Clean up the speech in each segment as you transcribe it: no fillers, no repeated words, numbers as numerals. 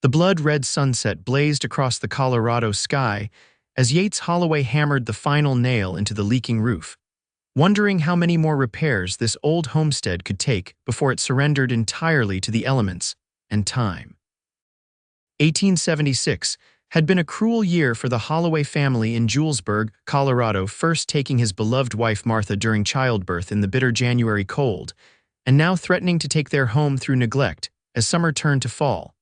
The blood-red sunset blazed across the Colorado sky as Yates Holloway hammered the final nail into the leaking roof, wondering how many more repairs this old homestead could take before it surrendered entirely to the elements and time. 1876 had been a cruel year for the Holloway family in Julesburg, Colorado, first taking his beloved wife Martha during childbirth in the bitter January cold, and now threatening to take their home through neglect as summer turned to fall.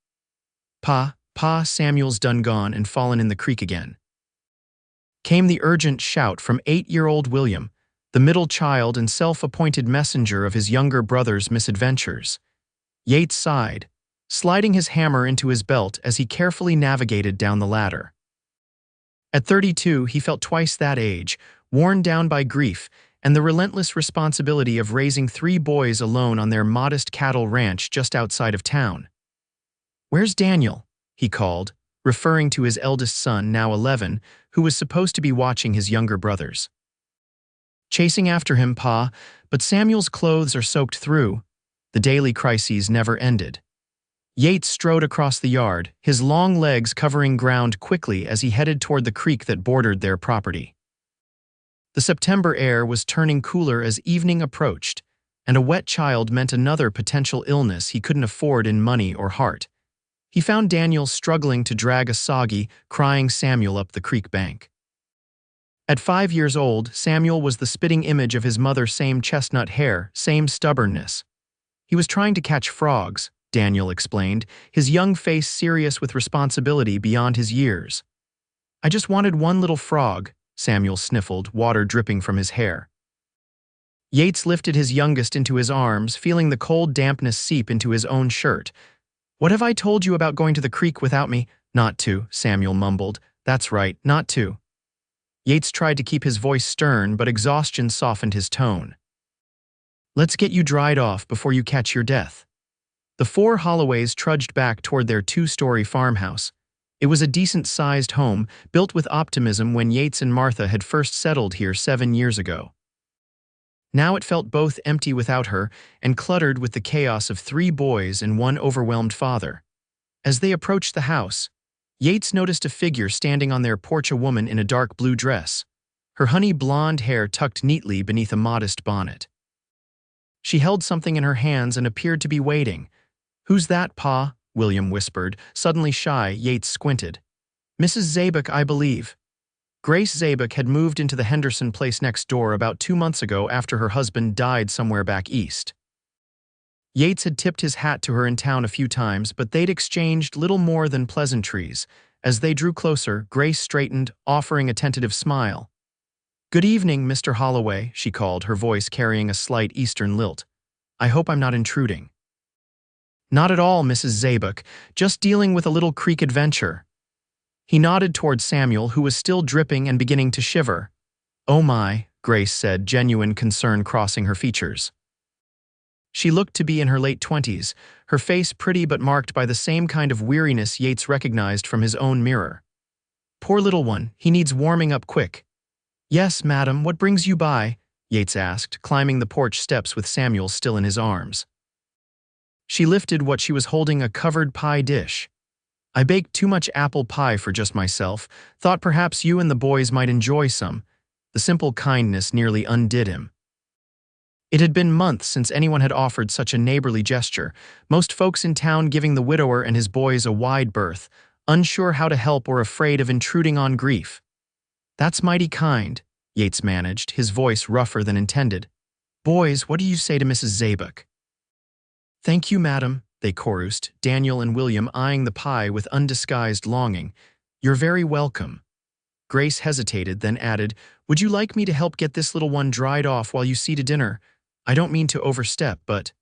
Pa, Samuel's done gone and fallen in the creek again. Came the urgent shout from 8-year-old William, the middle child and self-appointed messenger of his younger brother's misadventures. Yates sighed, sliding his hammer into his belt as he carefully navigated down the ladder. At 32, he felt twice that age, worn down by grief and the relentless responsibility of raising 3 boys alone on their modest cattle ranch just outside of town. "Where's Daniel?" he called, referring to his eldest son, now 11, who was supposed to be watching his younger brothers. "Chasing after him, Pa, but Samuel's clothes are soaked through." The daily crises never ended. Yates strode across the yard, his long legs covering ground quickly as he headed toward the creek that bordered their property. The September air was turning cooler as evening approached, and a wet child meant another potential illness he couldn't afford in money or heart. He found Daniel struggling to drag a soggy, crying Samuel up the creek bank. At 5 years old, Samuel was the spitting image of his mother's same chestnut hair, same stubbornness. He was trying to catch frogs, Daniel explained, his young face serious with responsibility beyond his years. "I just wanted one little frog," Samuel sniffled, water dripping from his hair. Yates lifted his youngest into his arms, feeling the cold dampness seep into his own shirt. "What have I told you about going to the creek without me?" "Not to," Samuel mumbled. "That's right, not to." Yates tried to keep his voice stern, but exhaustion softened his tone. "Let's get you dried off before you catch your death." The 4 Holloways trudged back toward their 2-story farmhouse. It was a decent-sized home, built with optimism when Yates and Martha had first settled here 7 years ago. Now it felt both empty without her and cluttered with the chaos of 3 boys and 1 overwhelmed father. As they approached the house, Yates noticed a figure standing on their porch, a woman in a dark blue dress, her honey blonde hair tucked neatly beneath a modest bonnet. She held something in her hands and appeared to be waiting. "Who's that, Pa?" William whispered. Suddenly shy, Yates squinted. "Mrs. Zabek, I believe." Grace Zabek had moved into the Henderson place next door about 2 months ago after her husband died somewhere back east. Yates had tipped his hat to her in town a few times, but they'd exchanged little more than pleasantries. As they drew closer, Grace straightened, offering a tentative smile. "Good evening, Mr. Holloway," she called, her voice carrying a slight Eastern lilt. "I hope I'm not intruding." "Not at all, Mrs. Zabek, just dealing with a little creek adventure." He nodded toward Samuel, who was still dripping and beginning to shiver. "Oh my," Grace said, genuine concern crossing her features. She looked to be in her late 20s, her face pretty but marked by the same kind of weariness Yates recognized from his own mirror. "Poor little one, he needs warming up quick." "Yes, madam, what brings you by?" Yates asked, climbing the porch steps with Samuel still in his arms. She lifted what she was holding, a covered pie dish. "I baked too much apple pie for just myself. Thought perhaps you and the boys might enjoy some." The simple kindness nearly undid him. It had been months since anyone had offered such a neighborly gesture, most folks in town giving the widower and his boys a wide berth, unsure how to help or afraid of intruding on grief. "That's mighty kind," Yates managed, his voice rougher than intended. "Boys, what do you say to Mrs. Zabek?" "Thank you, madam," they chorused, Daniel and William eyeing the pie with undisguised longing. "You're very welcome." Grace hesitated, then added, "Would you like me to help get this little one dried off while you see to dinner? I don't mean to overstep, but—"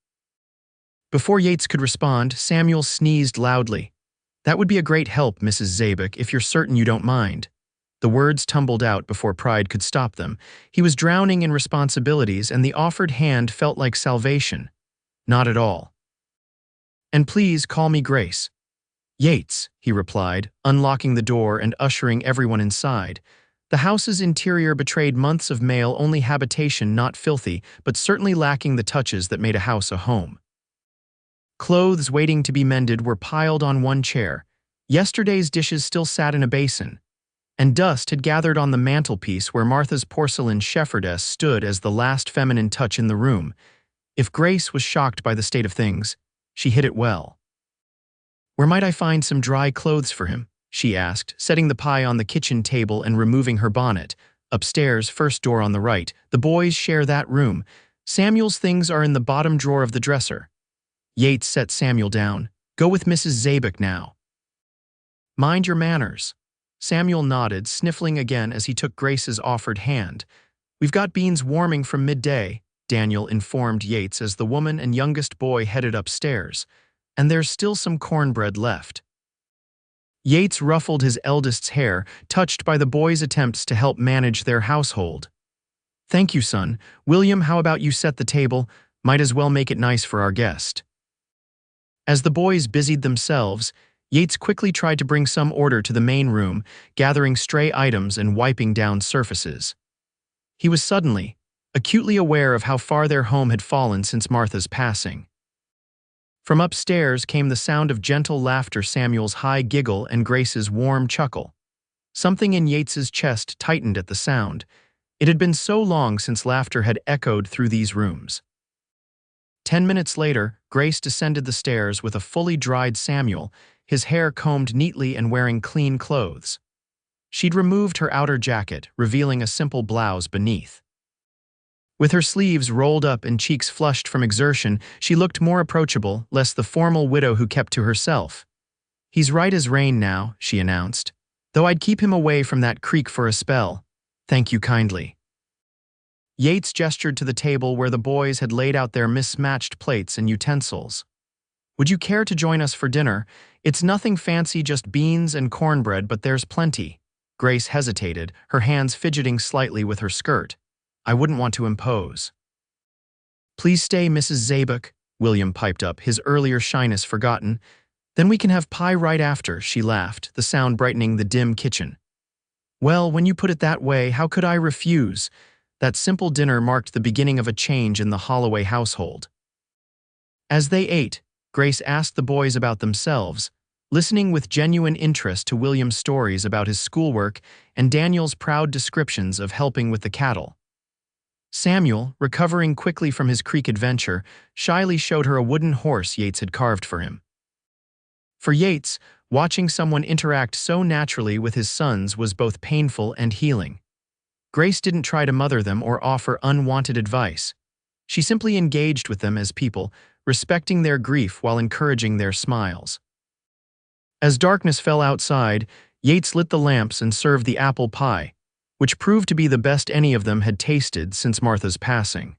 Before Yates could respond, Samuel sneezed loudly. "That would be a great help, Mrs. Zabek, if you're certain you don't mind." The words tumbled out before pride could stop them. He was drowning in responsibilities, and the offered hand felt like salvation. Not at all. "And please call me Grace." "Yates," he replied, unlocking the door and ushering everyone inside. The house's interior betrayed months of male-only habitation, not filthy, but certainly lacking the touches that made a house a home. Clothes waiting to be mended were piled on one chair, Yesterday's dishes still sat in a basin, and dust had gathered on the mantelpiece where Martha's porcelain shepherdess stood as the last feminine touch in the room. If Grace was shocked by the state of things, she hid it well. "Where might I find some dry clothes for him?" she asked, setting the pie on the kitchen table and removing her bonnet. "Upstairs, first door on the right. The boys share that room. Samuel's things are in the bottom drawer of the dresser." Yates set Samuel down. "Go with Mrs. Zabek now." "Mind your manners." Samuel nodded, sniffling again as he took Grace's offered hand. "We've got beans warming from midday," Daniel informed Yates as the woman and youngest boy headed upstairs. "And there's still some cornbread left." Yates ruffled his eldest's hair, touched by the boys' attempts to help manage their household. "Thank you, son. William, how about you set the table? Might as well make it nice for our guest." As the boys busied themselves, Yates quickly tried to bring some order to the main room, gathering stray items and wiping down surfaces. He was suddenly, acutely aware of how far their home had fallen since Martha's passing. From upstairs came the sound of gentle laughter, Samuel's high giggle and Grace's warm chuckle. Something in Yates's chest tightened at the sound. It had been so long since laughter had echoed through these rooms. 10 minutes later, Grace descended the stairs with a fully dried Samuel, his hair combed neatly and wearing clean clothes. She'd removed her outer jacket, revealing a simple blouse beneath. With her sleeves rolled up and cheeks flushed from exertion, she looked more approachable, less the formal widow who kept to herself. "He's right as rain now," she announced. "Though I'd keep him away from that creek for a spell. Thank you kindly." Yates gestured to the table where the boys had laid out their mismatched plates and utensils. "Would you care to join us for dinner? It's nothing fancy, just beans and cornbread, but there's plenty." Grace hesitated, her hands fidgeting slightly with her skirt. "I wouldn't want to impose." "Please stay, Mrs. Zabek," William piped up, his earlier shyness forgotten. "Then we can have pie right after," she laughed, the sound brightening the dim kitchen. "Well, when you put it that way, how could I refuse?" That simple dinner marked the beginning of a change in the Holloway household. As they ate, Grace asked the boys about themselves, listening with genuine interest to William's stories about his schoolwork and Daniel's proud descriptions of helping with the cattle. Samuel, recovering quickly from his creek adventure, shyly showed her a wooden horse Yates had carved for him. For Yates, watching someone interact so naturally with his sons was both painful and healing. Grace didn't try to mother them or offer unwanted advice. She simply engaged with them as people, respecting their grief while encouraging their smiles. As darkness fell outside, Yates lit the lamps and served the apple pie, which proved to be the best any of them had tasted since Martha's passing.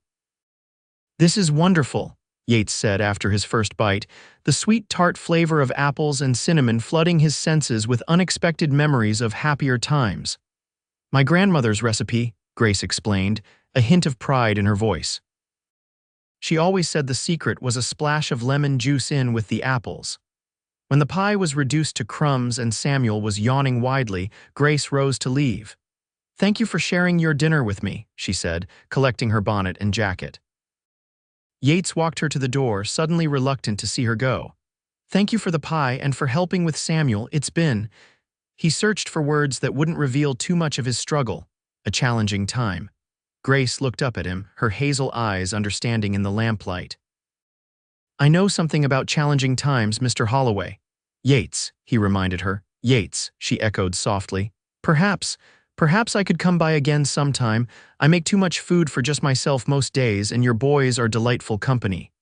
"This is wonderful," Yates said after his first bite, the sweet tart flavor of apples and cinnamon flooding his senses with unexpected memories of happier times. "My grandmother's recipe," Grace explained, a hint of pride in her voice. She always said the secret was a splash of lemon juice in with the apples. When the pie was reduced to crumbs and Samuel was yawning widely, Grace rose to leave. "Thank you for sharing your dinner with me," she said, collecting her bonnet and jacket. Yates walked her to the door, suddenly reluctant to see her go. "Thank you for the pie and for helping with Samuel. It's been—" He searched for words that wouldn't reveal too much of his struggle. "A challenging time." Grace looked up at him, her hazel eyes understanding in the lamplight. "I know something about challenging times, Mr. Holloway." "Yates," he reminded her. "Yates," she echoed softly. Perhaps I could come by again sometime. I make too much food for just myself most days, and your boys are delightful company."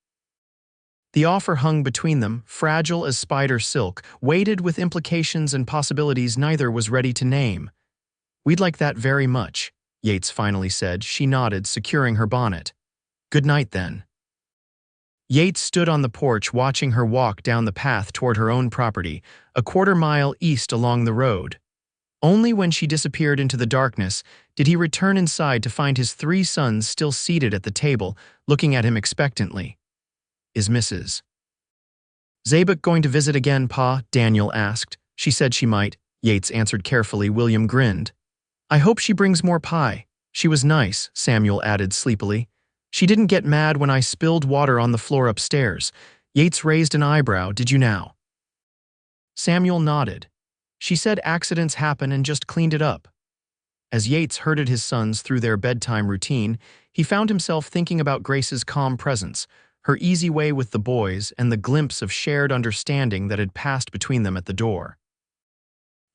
The offer hung between them, fragile as spider silk, weighted with implications and possibilities neither was ready to name. "We'd like that very much," Yates finally said. She nodded, securing her bonnet. "Good night, then." Yates stood on the porch watching her walk down the path toward her own property, a quarter-mile east along the road. Only when she disappeared into the darkness did he return inside to find his 3 sons still seated at the table, looking at him expectantly. "Is Mrs. Zabek going to visit again, Pa?" Daniel asked. "She said she might," Yates answered carefully. William grinned. "I hope she brings more pie. She was nice," Samuel added sleepily. "She didn't get mad when I spilled water on the floor upstairs." Yates raised an eyebrow. "Did you now?" Samuel nodded. She said accidents happen and just cleaned it up. As Yates herded his sons through their bedtime routine, he found himself thinking about Grace's calm presence, her easy way with the boys, and the glimpse of shared understanding that had passed between them at the door.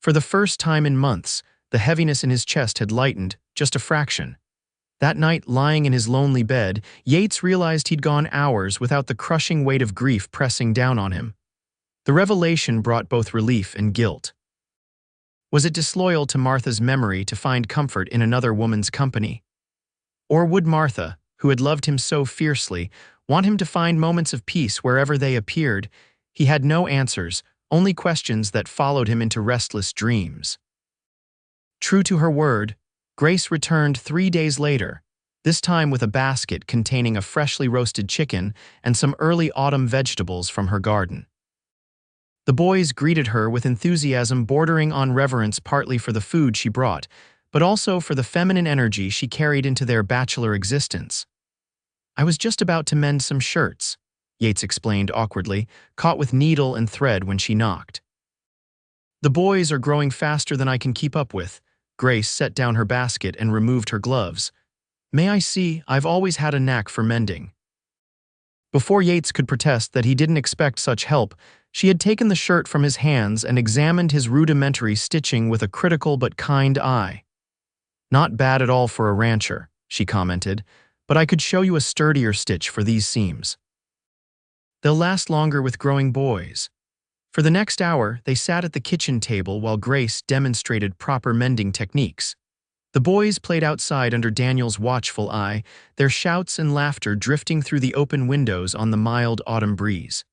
For the first time in months, the heaviness in his chest had lightened, just a fraction. That night, lying in his lonely bed, Yates realized he'd gone hours without the crushing weight of grief pressing down on him. The revelation brought both relief and guilt. Was it disloyal to Martha's memory to find comfort in another woman's company? Or would Martha, who had loved him so fiercely, want him to find moments of peace wherever they appeared? He had no answers, only questions that followed him into restless dreams. True to her word, Grace returned 3 days later, this time with a basket containing a freshly roasted chicken and some early autumn vegetables from her garden. The boys greeted her with enthusiasm bordering on reverence, partly for the food she brought, but also for the feminine energy she carried into their bachelor existence. "I was just about to mend some shirts," Yates explained awkwardly, caught with needle and thread when she knocked. "The boys are growing faster than I can keep up with." Grace set down her basket and removed her gloves. "May I see? I've always had a knack for mending." Before Yates could protest that he didn't expect such help, she had taken the shirt from his hands and examined his rudimentary stitching with a critical but kind eye. "Not bad at all for a rancher," she commented, "but I could show you a sturdier stitch for these seams. They'll last longer with growing boys." For the next hour, they sat at the kitchen table while Grace demonstrated proper mending techniques. The boys played outside under Daniel's watchful eye, their shouts and laughter drifting through the open windows on the mild autumn breeze.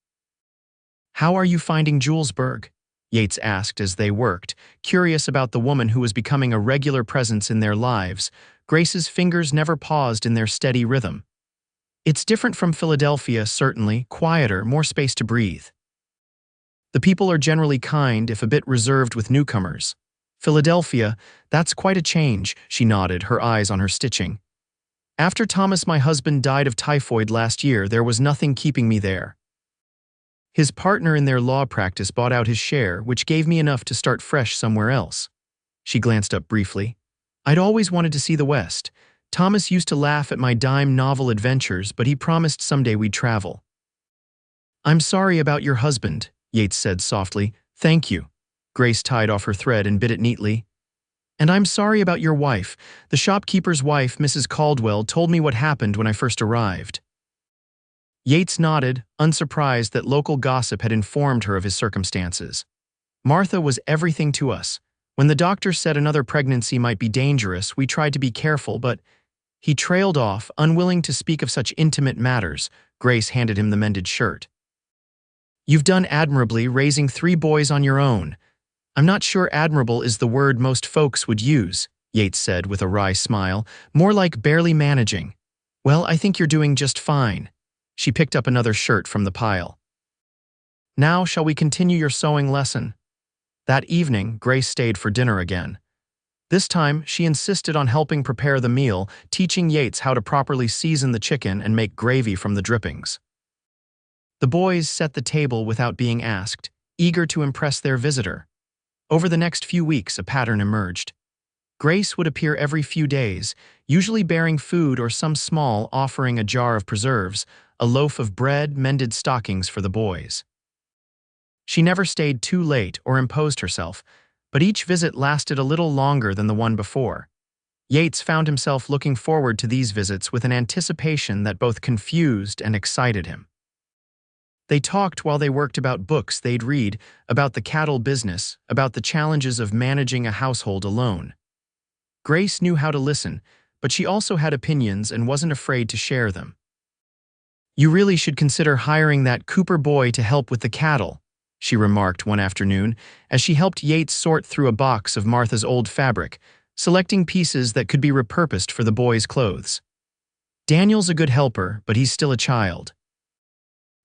"How are you finding Julesburg?" Yates asked as they worked, curious about the woman who was becoming a regular presence in their lives. Grace's fingers never paused in their steady rhythm. "It's different from Philadelphia, certainly, quieter, more space to breathe. The people are generally kind, if a bit reserved with newcomers. Philadelphia, that's quite a change," she nodded, her eyes on her stitching. "After Thomas, my husband, died of typhoid last year, there was nothing keeping me there. His partner in their law practice bought out his share, which gave me enough to start fresh somewhere else." She glanced up briefly. "I'd always wanted to see the West. Thomas used to laugh at my dime novel adventures, but he promised someday we'd travel." "I'm sorry about your husband," Yates said softly. "Thank you." Grace tied off her thread and bit it neatly. "And I'm sorry about your wife. The shopkeeper's wife, Mrs. Caldwell, told me what happened when I first arrived." Yates nodded, unsurprised that local gossip had informed her of his circumstances. "Martha was everything to us. When the doctor said another pregnancy might be dangerous, we tried to be careful, but—" He trailed off, unwilling to speak of such intimate matters. Grace handed him the mended shirt. "You've done admirably, raising 3 boys on your own." "I'm not sure admirable is the word most folks would use," Yates said with a wry smile. "More like barely managing." "Well, I think you're doing just fine." She picked up another shirt from the pile. "Now, shall we continue your sewing lesson?" That evening, Grace stayed for dinner again. This time, she insisted on helping prepare the meal, teaching Yates how to properly season the chicken and make gravy from the drippings. The boys set the table without being asked, eager to impress their visitor. Over the next few weeks, a pattern emerged. Grace would appear every few days, usually bearing food or some small offering, a jar of preserves, a loaf of bread, mended stockings for the boys. She never stayed too late or imposed herself, but each visit lasted a little longer than the one before. Yates found himself looking forward to these visits with an anticipation that both confused and excited him. They talked while they worked about books they'd read, about the cattle business, about the challenges of managing a household alone. Grace knew how to listen, but she also had opinions and wasn't afraid to share them. "You really should consider hiring that Cooper boy to help with the cattle," she remarked one afternoon as she helped Yates sort through a box of Martha's old fabric, selecting pieces that could be repurposed for the boys' clothes. "Daniel's a good helper, but he's still a child.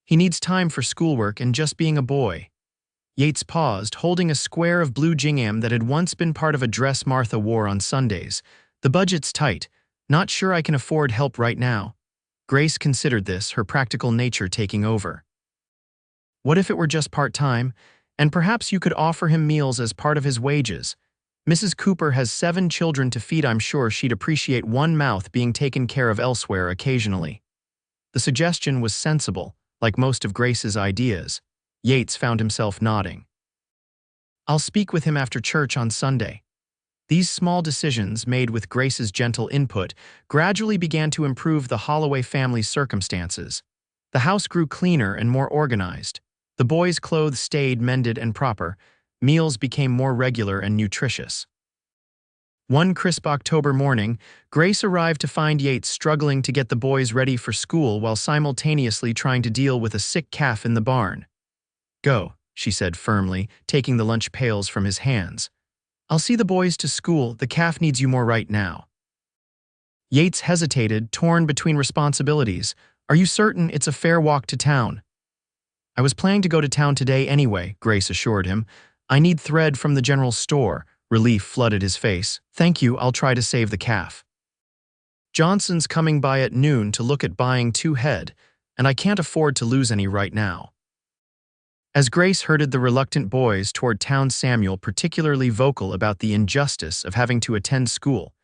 He needs time for schoolwork and just being a boy." Yates paused, holding a square of blue gingham that had once been part of a dress Martha wore on Sundays. "The budget's tight. Not sure I can afford help right now." Grace considered this, her practical nature taking over. "What if it were just part-time? And perhaps you could offer him meals as part of his wages. Mrs. Cooper has 7 children to feed. I'm sure she'd appreciate one mouth being taken care of elsewhere occasionally." The suggestion was sensible, like most of Grace's ideas. Yates found himself nodding. "I'll speak with him after church on Sunday." These small decisions, made with Grace's gentle input, gradually began to improve the Holloway family's circumstances. The house grew cleaner and more organized. The boys' clothes stayed mended and proper. Meals became more regular and nutritious. One crisp October morning, Grace arrived to find Yates struggling to get the boys ready for school while simultaneously trying to deal with a sick calf in the barn. "Go," she said firmly, taking the lunch pails from his hands. "I'll see the boys to school. The calf needs you more right now." Yates hesitated, torn between responsibilities. "Are you certain it's a fair walk to town?" "I was planning to go to town today anyway," Grace assured him. "I need thread from the general store." Relief flooded his face. "Thank you, I'll try to save the calf. Johnson's coming by at noon to look at buying 2 head, and I can't afford to lose any right now." As Grace herded the reluctant boys toward town, Samuel particularly vocal about the injustice of having to attend school.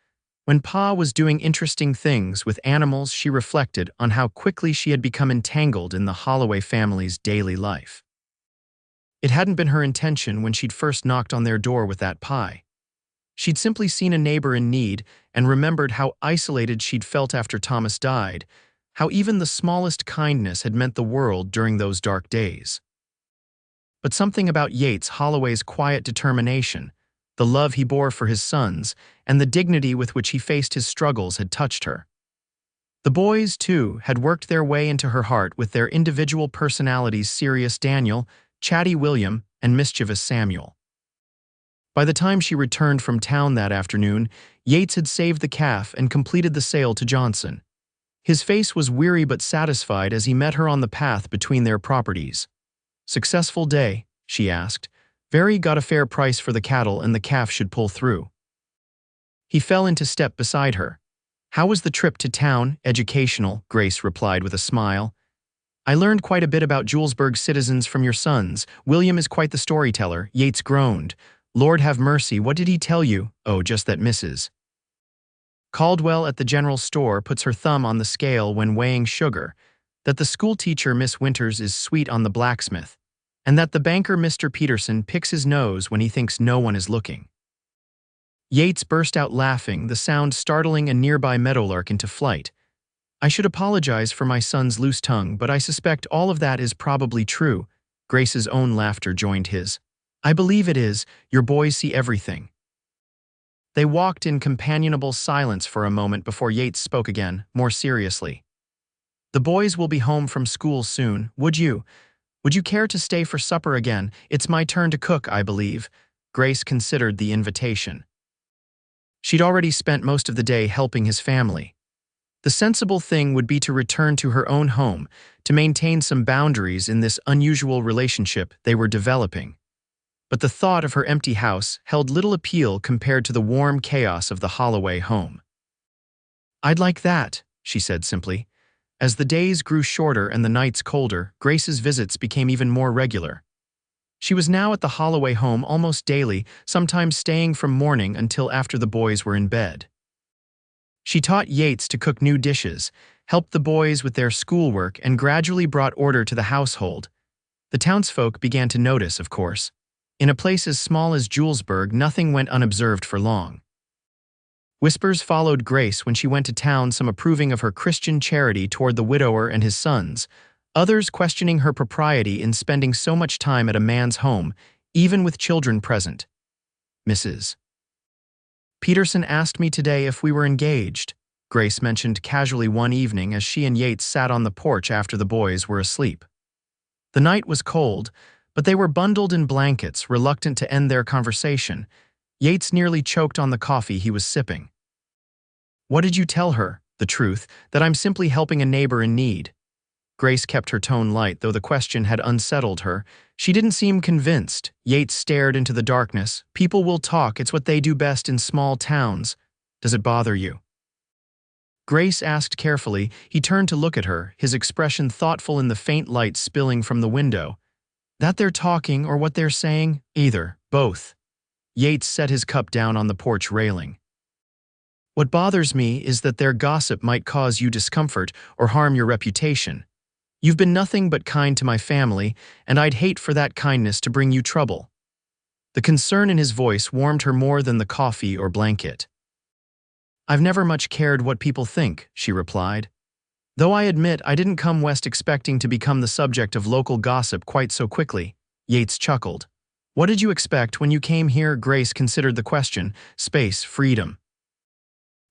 When Pa was doing interesting things with animals, she reflected on how quickly she had become entangled in the Holloway family's daily life. It hadn't been her intention when she'd first knocked on their door with that pie. She'd simply seen a neighbor in need and remembered how isolated she'd felt after Thomas died, how even the smallest kindness had meant the world during those dark days. But something about Yates Holloway's quiet determination, the love he bore for his sons, and the dignity with which he faced his struggles had touched her. The boys, too, had worked their way into her heart with their individual personalities: serious Daniel, chatty William, and mischievous Samuel. By the time she returned from town that afternoon, Yates had saved the calf and completed the sale to Johnson. His face was weary but satisfied as he met her on the path between their properties. "Successful day?" she asked. "Very. Got a fair price for the cattle and the calf should pull through." He fell into step beside her. "How was the trip to town?" "Educational," Grace replied with a smile. "I learned quite a bit about Julesburg citizens from your sons. William is quite the storyteller." Yates groaned. "Lord have mercy, what did he tell you?" "Oh, just that Mrs. Caldwell at the general store puts her thumb on the scale when weighing sugar, that the schoolteacher Miss Winters is sweet on the blacksmith, and that the banker Mr. Peterson picks his nose when he thinks no one is looking." Yates burst out laughing, the sound startling a nearby meadowlark into flight. "I should apologize for my son's loose tongue, but I suspect all of that is probably true." Grace's own laughter joined his. "I believe it is. Your boys see everything." They walked in companionable silence for a moment before Yates spoke again, more seriously. "The boys will be home from school soon. Would you care to stay for supper again? It's my turn to cook, I believe." Grace considered the invitation. She'd already spent most of the day helping his family. The sensible thing would be to return to her own home, to maintain some boundaries in this unusual relationship they were developing. But the thought of her empty house held little appeal compared to the warm chaos of the Holloway home. "I'd like that," she said simply. As the days grew shorter and the nights colder, Grace's visits became even more regular. She was now at the Holloway home almost daily, sometimes staying from morning until after the boys were in bed. She taught Yates to cook new dishes, helped the boys with their schoolwork, and gradually brought order to the household. The townsfolk began to notice, of course. In a place as small as Julesburg, nothing went unobserved for long. Whispers followed Grace when she went to town, some approving of her Christian charity toward the widower and his sons, others questioning her propriety in spending so much time at a man's home, even with children present. "Mrs. Peterson asked me today if we were engaged," Grace mentioned casually one evening as she and Yates sat on the porch after the boys were asleep. The night was cold, but they were bundled in blankets, reluctant to end their conversation. Yates nearly choked on the coffee he was sipping. "What did you tell her?" "The truth, that I'm simply helping a neighbor in need." Grace kept her tone light, though the question had unsettled her. She didn't seem convinced. Yates stared into the darkness. "People will talk. It's what they do best in small towns. Does it bother you?" Grace asked carefully. He turned to look at her, his expression thoughtful in the faint light spilling from the window. That they're talking or what they're saying? Either, both. Yates set his cup down on the porch railing. What bothers me is that their gossip might cause you discomfort or harm your reputation. You've been nothing but kind to my family, and I'd hate for that kindness to bring you trouble. The concern in his voice warmed her more than the coffee or blanket. I've never much cared what people think, she replied. Though I admit I didn't come west expecting to become the subject of local gossip quite so quickly, Yates chuckled. What did you expect when you came here? Grace considered the question. Space, freedom.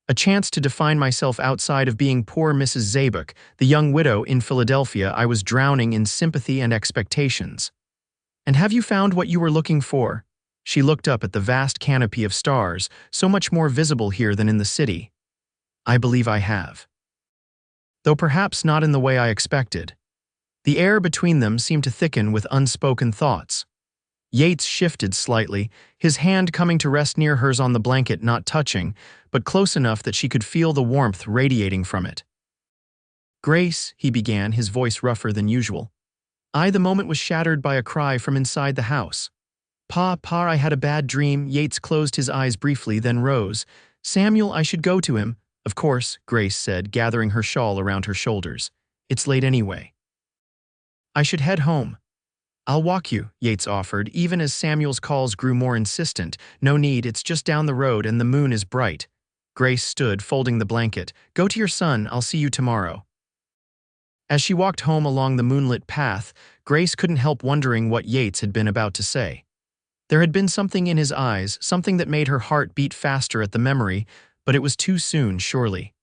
A chance to define myself outside of being poor Mrs. Zabek, the young widow in Philadelphia. I was drowning in sympathy and expectations. And have you found what you were looking for? She looked up at the vast canopy of stars, so much more visible here than in the city. I believe I have. Though perhaps not in the way I expected. The air between them seemed to thicken with unspoken thoughts. Yates shifted slightly, his hand coming to rest near hers on the blanket, not touching, but close enough that she could feel the warmth radiating from it. Grace, he began, his voice rougher than usual. The moment was shattered by a cry from inside the house. Pa, I had a bad dream. Yates closed his eyes briefly, then rose. Samuel, I should go to him. Of course, Grace said, gathering her shawl around her shoulders. It's late anyway. I should head home. I'll walk you, Yates offered, even as Samuel's calls grew more insistent. No need, it's just down the road and the moon is bright. Grace stood, folding the blanket. Go to your son, I'll see you tomorrow. As she walked home along the moonlit path, Grace couldn't help wondering what Yates had been about to say. There had been something in his eyes, something that made her heart beat faster at the memory, but it was too soon, surely.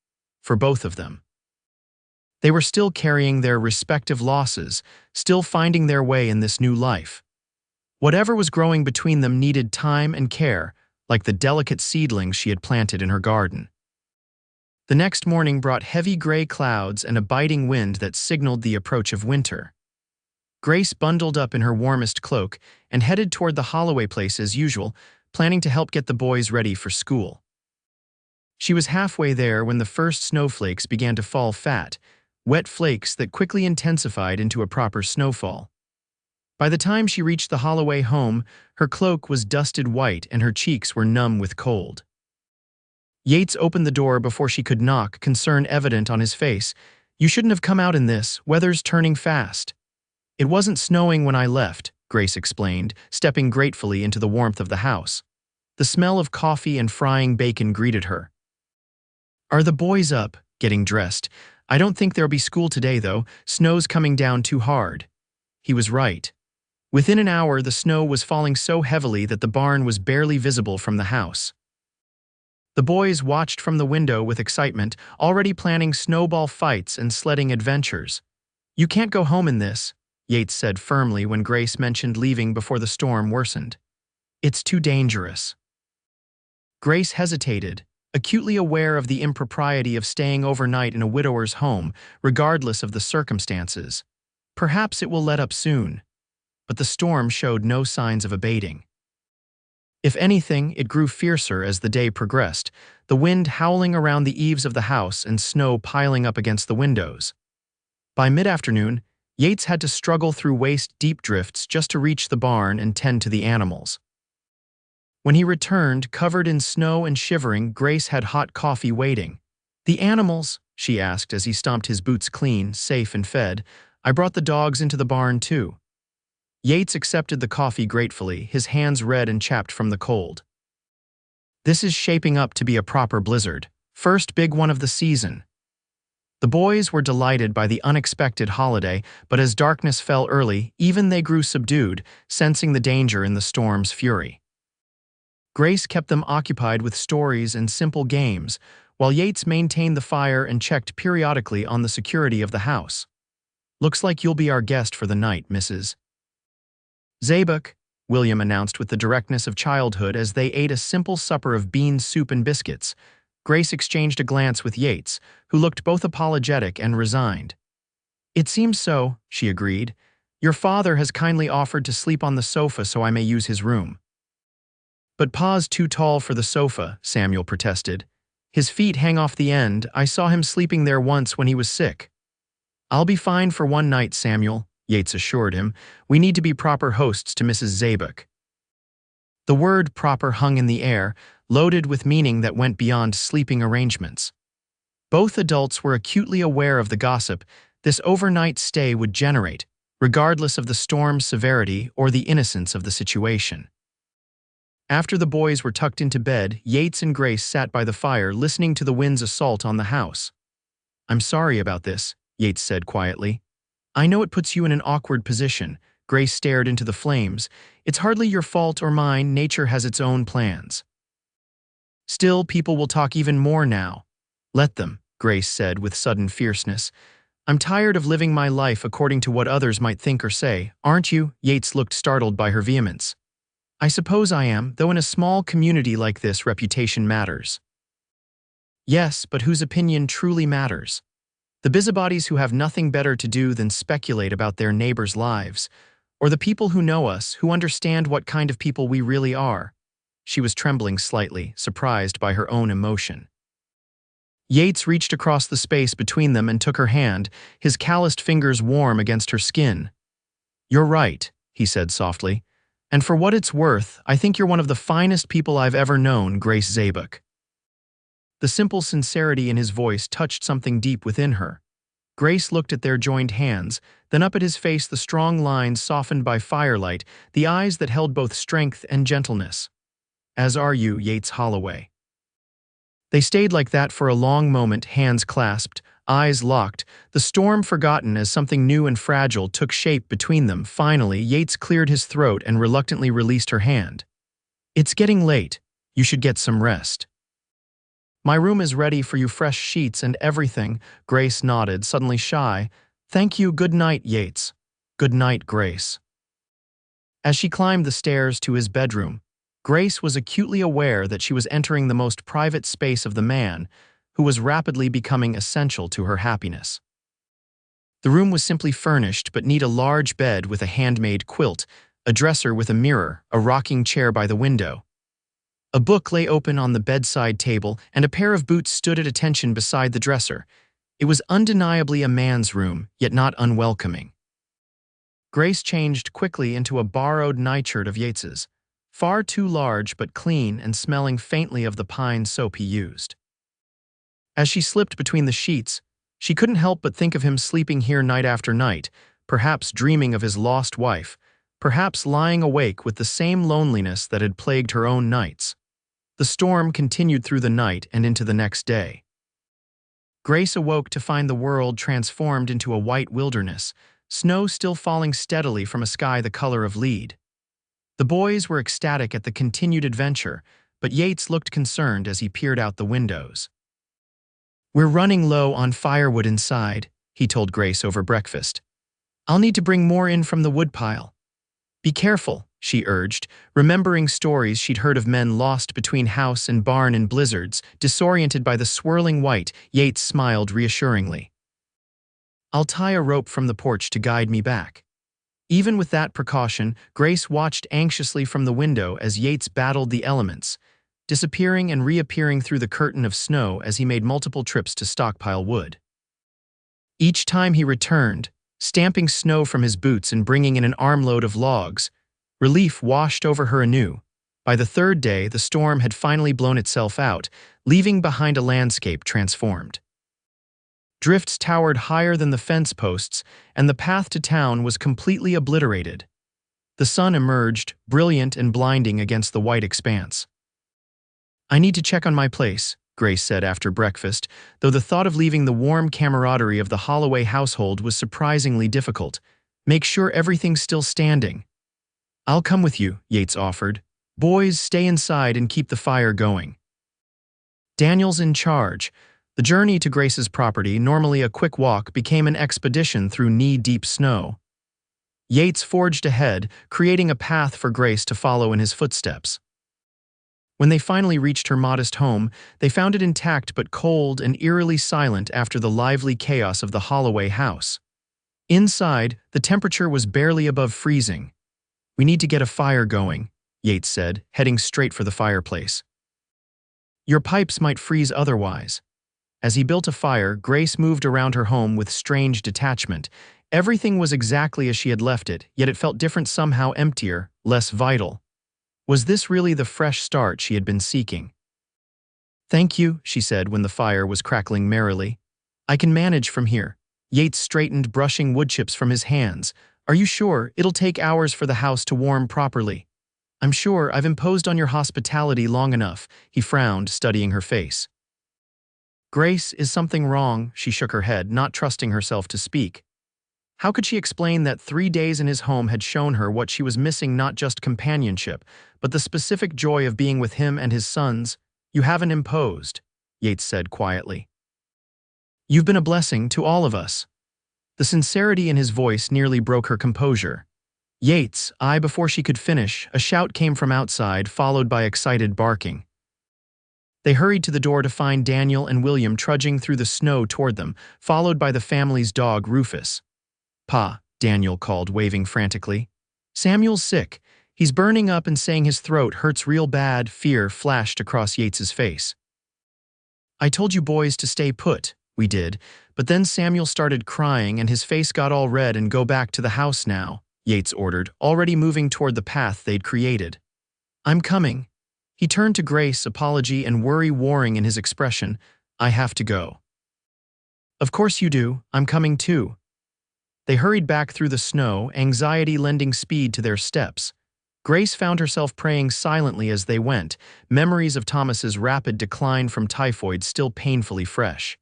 For both of them. They were still carrying their respective losses, still finding their way in this new life. Whatever was growing between them needed time and care, like the delicate seedlings she had planted in her garden. The next morning brought heavy gray clouds and a biting wind that signaled the approach of winter. Grace bundled up in her warmest cloak and headed toward the Holloway place as usual, planning to help get the boys ready for school. She was halfway there when the first snowflakes began to fall fat, wet flakes that quickly intensified into a proper snowfall. By the time she reached the Holloway home, her cloak was dusted white and her cheeks were numb with cold. Yates opened the door before she could knock, concern evident on his face. You shouldn't have come out in this, weather's turning fast. It wasn't snowing when I left, Grace explained, stepping gratefully into the warmth of the house. The smell of coffee and frying bacon greeted her. Are the boys up, getting dressed? I don't think there'll be school today, though. Snow's coming down too hard. He was right. Within an hour, the snow was falling so heavily that the barn was barely visible from the house. The boys watched from the window with excitement, already planning snowball fights and sledding adventures. You can't go home in this, Yates said firmly when Grace mentioned leaving before the storm worsened. It's too dangerous. Grace hesitated, acutely aware of the impropriety of staying overnight in a widower's home, regardless of the circumstances. Perhaps it will let up soon. But the storm showed no signs of abating. If anything, it grew fiercer as the day progressed, the wind howling around the eaves of the house and snow piling up against the windows. By mid-afternoon, Yates had to struggle through waist-deep drifts just to reach the barn and tend to the animals. When he returned, covered in snow and shivering, Grace had hot coffee waiting. The animals, she asked as he stomped his boots clean, safe and fed. I brought the dogs into the barn too. Yates accepted the coffee gratefully, his hands red and chapped from the cold. This is shaping up to be a proper blizzard, first big one of the season. The boys were delighted by the unexpected holiday, but as darkness fell early, even they grew subdued, sensing the danger in the storm's fury. Grace kept them occupied with stories and simple games, while Yates maintained the fire and checked periodically on the security of the house. Looks like you'll be our guest for the night, Mrs. Zabek, William announced with the directness of childhood as they ate a simple supper of bean soup and biscuits. Grace exchanged a glance with Yates, who looked both apologetic and resigned. It seems so, she agreed. Your father has kindly offered to sleep on the sofa so I may use his room. But Pa's too tall for the sofa, Samuel protested. His feet hang off the end. I saw him sleeping there once when he was sick. I'll be fine for one night, Samuel, Yates assured him. "We need to be proper hosts to Mrs. Zabek." The word proper hung in the air, loaded with meaning that went beyond sleeping arrangements. Both adults were acutely aware of the gossip this overnight stay would generate, regardless of the storm's severity or the innocence of the situation. After the boys were tucked into bed, Yates and Grace sat by the fire listening to the wind's assault on the house. "I'm sorry about this," Yates said quietly. "I know it puts you in an awkward position." Grace stared into the flames. "It's hardly your fault or mine. Nature has its own plans." "Still, people will talk even more now." "Let them," Grace said with sudden fierceness. "I'm tired of living my life according to what others might think or say. Aren't you?" Yates looked startled by her vehemence. "I suppose I am, though in a small community like this, reputation matters." "Yes, but whose opinion truly matters? The busybodies who have nothing better to do than speculate about their neighbors' lives, or the people who know us, who understand what kind of people we really are?" She was trembling slightly, surprised by her own emotion. Yates reached across the space between them and took her hand, his calloused fingers warm against her skin. "You're right," he said softly. "And for what it's worth, I think you're one of the finest people I've ever known, Grace Zabek." The simple sincerity in his voice touched something deep within her. Grace looked at their joined hands, then up at his face, the strong lines softened by firelight, the eyes that held both strength and gentleness. "As are you, Yates Holloway." They stayed like that for a long moment, hands clasped, eyes locked, the storm forgotten as something new and fragile took shape between them. Finally, Yates cleared his throat and reluctantly released her hand. "It's getting late. You should get some rest." "My room is ready for you, fresh sheets and everything." Grace nodded, suddenly shy. "Thank you. Good night, Yates." "Good night, Grace." As she climbed the stairs to his bedroom, Grace was acutely aware that she was entering the most private space of the man, who was rapidly becoming essential to her happiness. The room was simply furnished, but neat: a large bed with a handmade quilt, a dresser with a mirror, a rocking chair by the window. A book lay open on the bedside table, and a pair of boots stood at attention beside the dresser. It was undeniably a man's room, yet not unwelcoming. Grace changed quickly into a borrowed nightshirt of Yates's, far too large but clean and smelling faintly of the pine soap he used. As she slipped between the sheets, she couldn't help but think of him sleeping here night after night, perhaps dreaming of his lost wife, perhaps lying awake with the same loneliness that had plagued her own nights. The storm continued through the night and into the next day. Grace awoke to find the world transformed into a white wilderness, snow still falling steadily from a sky the color of lead. The boys were ecstatic at the continued adventure, but Yates looked concerned as he peered out the windows. "We're running low on firewood inside," he told Grace over breakfast. "I'll need to bring more in from the woodpile." "Be careful," she urged, remembering stories she'd heard of men lost between house and barn in blizzards, disoriented by the swirling white. Yates smiled reassuringly. "I'll tie a rope from the porch to guide me back." Even with that precaution, Grace watched anxiously from the window as Yates battled the elements, disappearing and reappearing through the curtain of snow as he made multiple trips to stockpile wood. Each time he returned, stamping snow from his boots and bringing in an armload of logs, relief washed over her anew. By the third day, the storm had finally blown itself out, leaving behind a landscape transformed. Drifts towered higher than the fence posts, and the path to town was completely obliterated. The sun emerged, brilliant and blinding against the white expanse. "I need to check on my place," Grace said after breakfast, though the thought of leaving the warm camaraderie of the Holloway household was surprisingly difficult. "Make sure everything's still standing." "I'll come with you," Yates offered. "Boys, stay inside and keep the fire going." Daniel's in charge. The journey to Grace's property, normally a quick walk, became an expedition through knee-deep snow. Yates forged ahead, creating a path for Grace to follow in his footsteps. When they finally reached her modest home, they found it intact but cold and eerily silent after the lively chaos of the Holloway house. Inside, the temperature was barely above freezing. "We need to get a fire going," Yates said, heading straight for the fireplace. "Your pipes might freeze otherwise." As he built a fire, Grace moved around her home with strange detachment, Everything was exactly as she had left it, yet it felt different, somehow emptier, less vital. Was this really the fresh start she had been seeking? "Thank you," she said when the fire was crackling merrily. "I can manage from here." Yates straightened, brushing wood chips from his hands. "Are you sure? It'll take hours for the house to warm properly." "I'm sure. I've imposed on your hospitality long enough." He frowned, studying her face. "Grace, is something wrong?" She shook her head, not trusting herself to speak. How could she explain that 3 days in his home had shown her what she was missing, not just companionship, but the specific joy of being with him and his sons? "You haven't imposed," Yates said quietly. "You've been a blessing to all of us." The sincerity in his voice nearly broke her composure. "Yates, before she could finish, a shout came from outside, followed by excited barking. They hurried to the door to find Daniel and William trudging through the snow toward them, followed by the family's dog, Rufus. "Pa," Daniel called, waving frantically. "Samuel's sick. He's burning up and saying his throat hurts real bad." Fear flashed across Yates's face. "I told you boys to stay put." "We did, but then Samuel started crying and his face got all red. And go back to the house now," Yates ordered, already moving toward the path they'd created. "I'm coming." He turned to Grace, apology and worry warring in his expression. "I have to go." "Of course you do. I'm coming too." They hurried back through the snow, anxiety lending speed to their steps. Grace found herself praying silently as they went, memories of Thomas's rapid decline from typhoid still painfully fresh.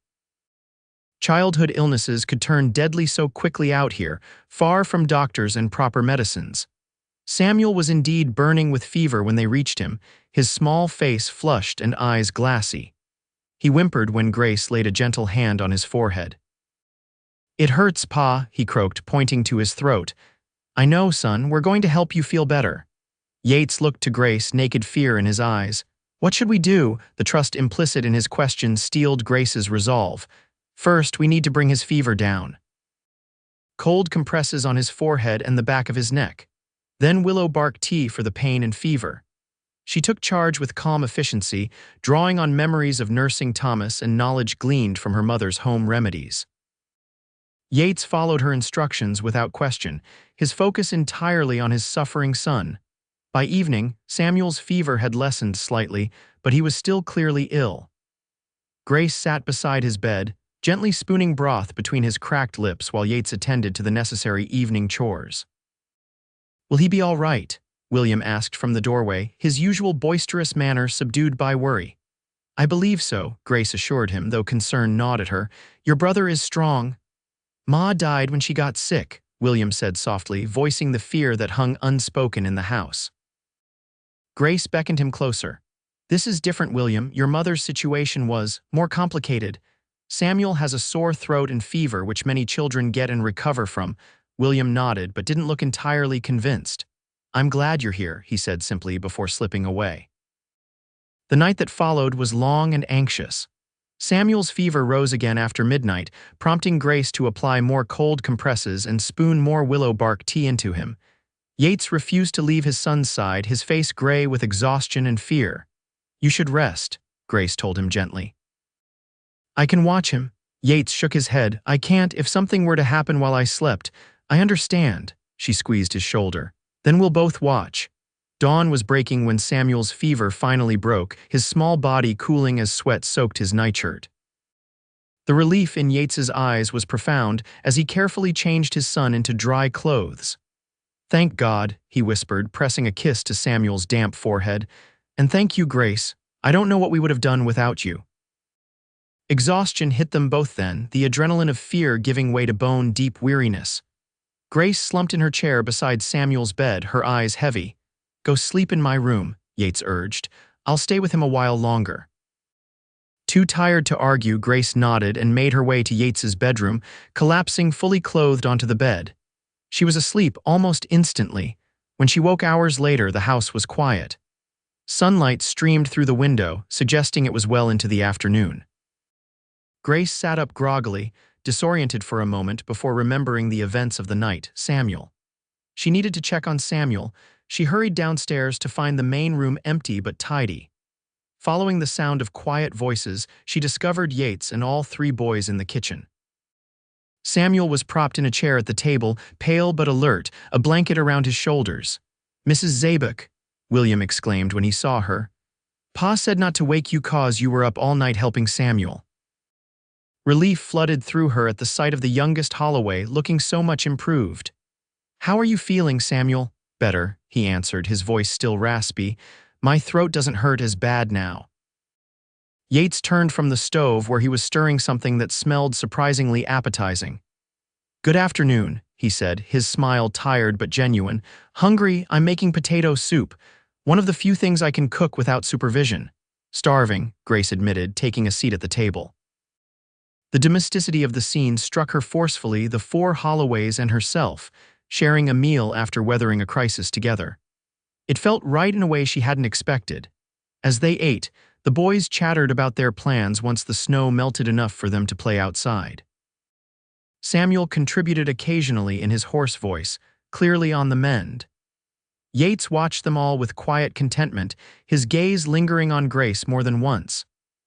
Childhood illnesses could turn deadly so quickly out here, far from doctors and proper medicines. Samuel was indeed burning with fever when they reached him, his small face flushed and eyes glassy. He whimpered when Grace laid a gentle hand on his forehead. "It hurts, Pa," he croaked, pointing to his throat. "I know, son, we're going to help you feel better." Yates looked to Grace, naked fear in his eyes. "What should we do?" The trust implicit in his question steeled Grace's resolve. "First, we need to bring his fever down." Cold compresses on his forehead and the back of his neck. Then willow bark tea for the pain and fever. She took charge with calm efficiency, drawing on memories of nursing Thomas and knowledge gleaned from her mother's home remedies. Yates followed her instructions without question, his focus entirely on his suffering son. By evening, Samuel's fever had lessened slightly, but he was still clearly ill. Grace sat beside his bed, gently spooning broth between his cracked lips while Yates attended to the necessary evening chores. "Will he be all right?" William asked from the doorway, his usual boisterous manner subdued by worry. "I believe so," Grace assured him, though concern gnawed at her. "Your brother is strong." "Ma died when she got sick," William said softly, voicing the fear that hung unspoken in the house. Grace beckoned him closer. "This is different, William. Your mother's situation was more complicated. Samuel has a sore throat and fever, which many children get and recover from." William nodded, but didn't look entirely convinced. "I'm glad you're here," he said simply before slipping away. The night that followed was long and anxious. Samuel's fever rose again after midnight, prompting Grace to apply more cold compresses and spoon more willow bark tea into him. Yates refused to leave his son's side, his face gray with exhaustion and fear. "You should rest," Grace told him gently. "I can watch him." Yates shook his head. "I can't if something were to happen while I slept." "I understand." She squeezed his shoulder. "Then we'll both watch." Dawn was breaking when Samuel's fever finally broke, his small body cooling as sweat soaked his nightshirt. The relief in Yates's eyes was profound as he carefully changed his son into dry clothes. "Thank God," he whispered, pressing a kiss to Samuel's damp forehead. "And thank you, Grace. I don't know what we would have done without you." Exhaustion hit them both then, the adrenaline of fear giving way to bone-deep weariness. Grace slumped in her chair beside Samuel's bed, her eyes heavy. "Go sleep in my room," Yates urged. "I'll stay with him a while longer." Too tired to argue, Grace nodded and made her way to Yates's bedroom, collapsing fully clothed onto the bed. She was asleep almost instantly. When she woke hours later, the house was quiet. Sunlight streamed through the window, suggesting it was well into the afternoon. Grace sat up groggily, disoriented for a moment before remembering the events of the night. Samuel. She needed to check on Samuel. She hurried downstairs to find the main room empty but tidy. Following the sound of quiet voices, she discovered Yates and all 3 boys in the kitchen. Samuel was propped in a chair at the table, pale but alert, a blanket around his shoulders. "Mrs. Zabek," William exclaimed when he saw her. "Pa said not to wake you 'cause you were up all night helping Samuel." Relief flooded through her at the sight of the youngest Holloway looking so much improved. "How are you feeling, Samuel?" "Better," he answered, his voice still raspy. "My throat doesn't hurt as bad now." Yates turned from the stove where he was stirring something that smelled surprisingly appetizing. "Good afternoon," he said, his smile tired but genuine. "Hungry, I'm making potato soup, one of the few things I can cook without supervision." "Starving," Grace admitted, taking a seat at the table. The domesticity of the scene struck her forcefully, the four Holloways and herself, sharing a meal after weathering a crisis together. It felt right in a way she hadn't expected. As they ate, the boys chattered about their plans once the snow melted enough for them to play outside. Samuel contributed occasionally in his hoarse voice, clearly on the mend. Yates watched them all with quiet contentment, his gaze lingering on Grace more than once.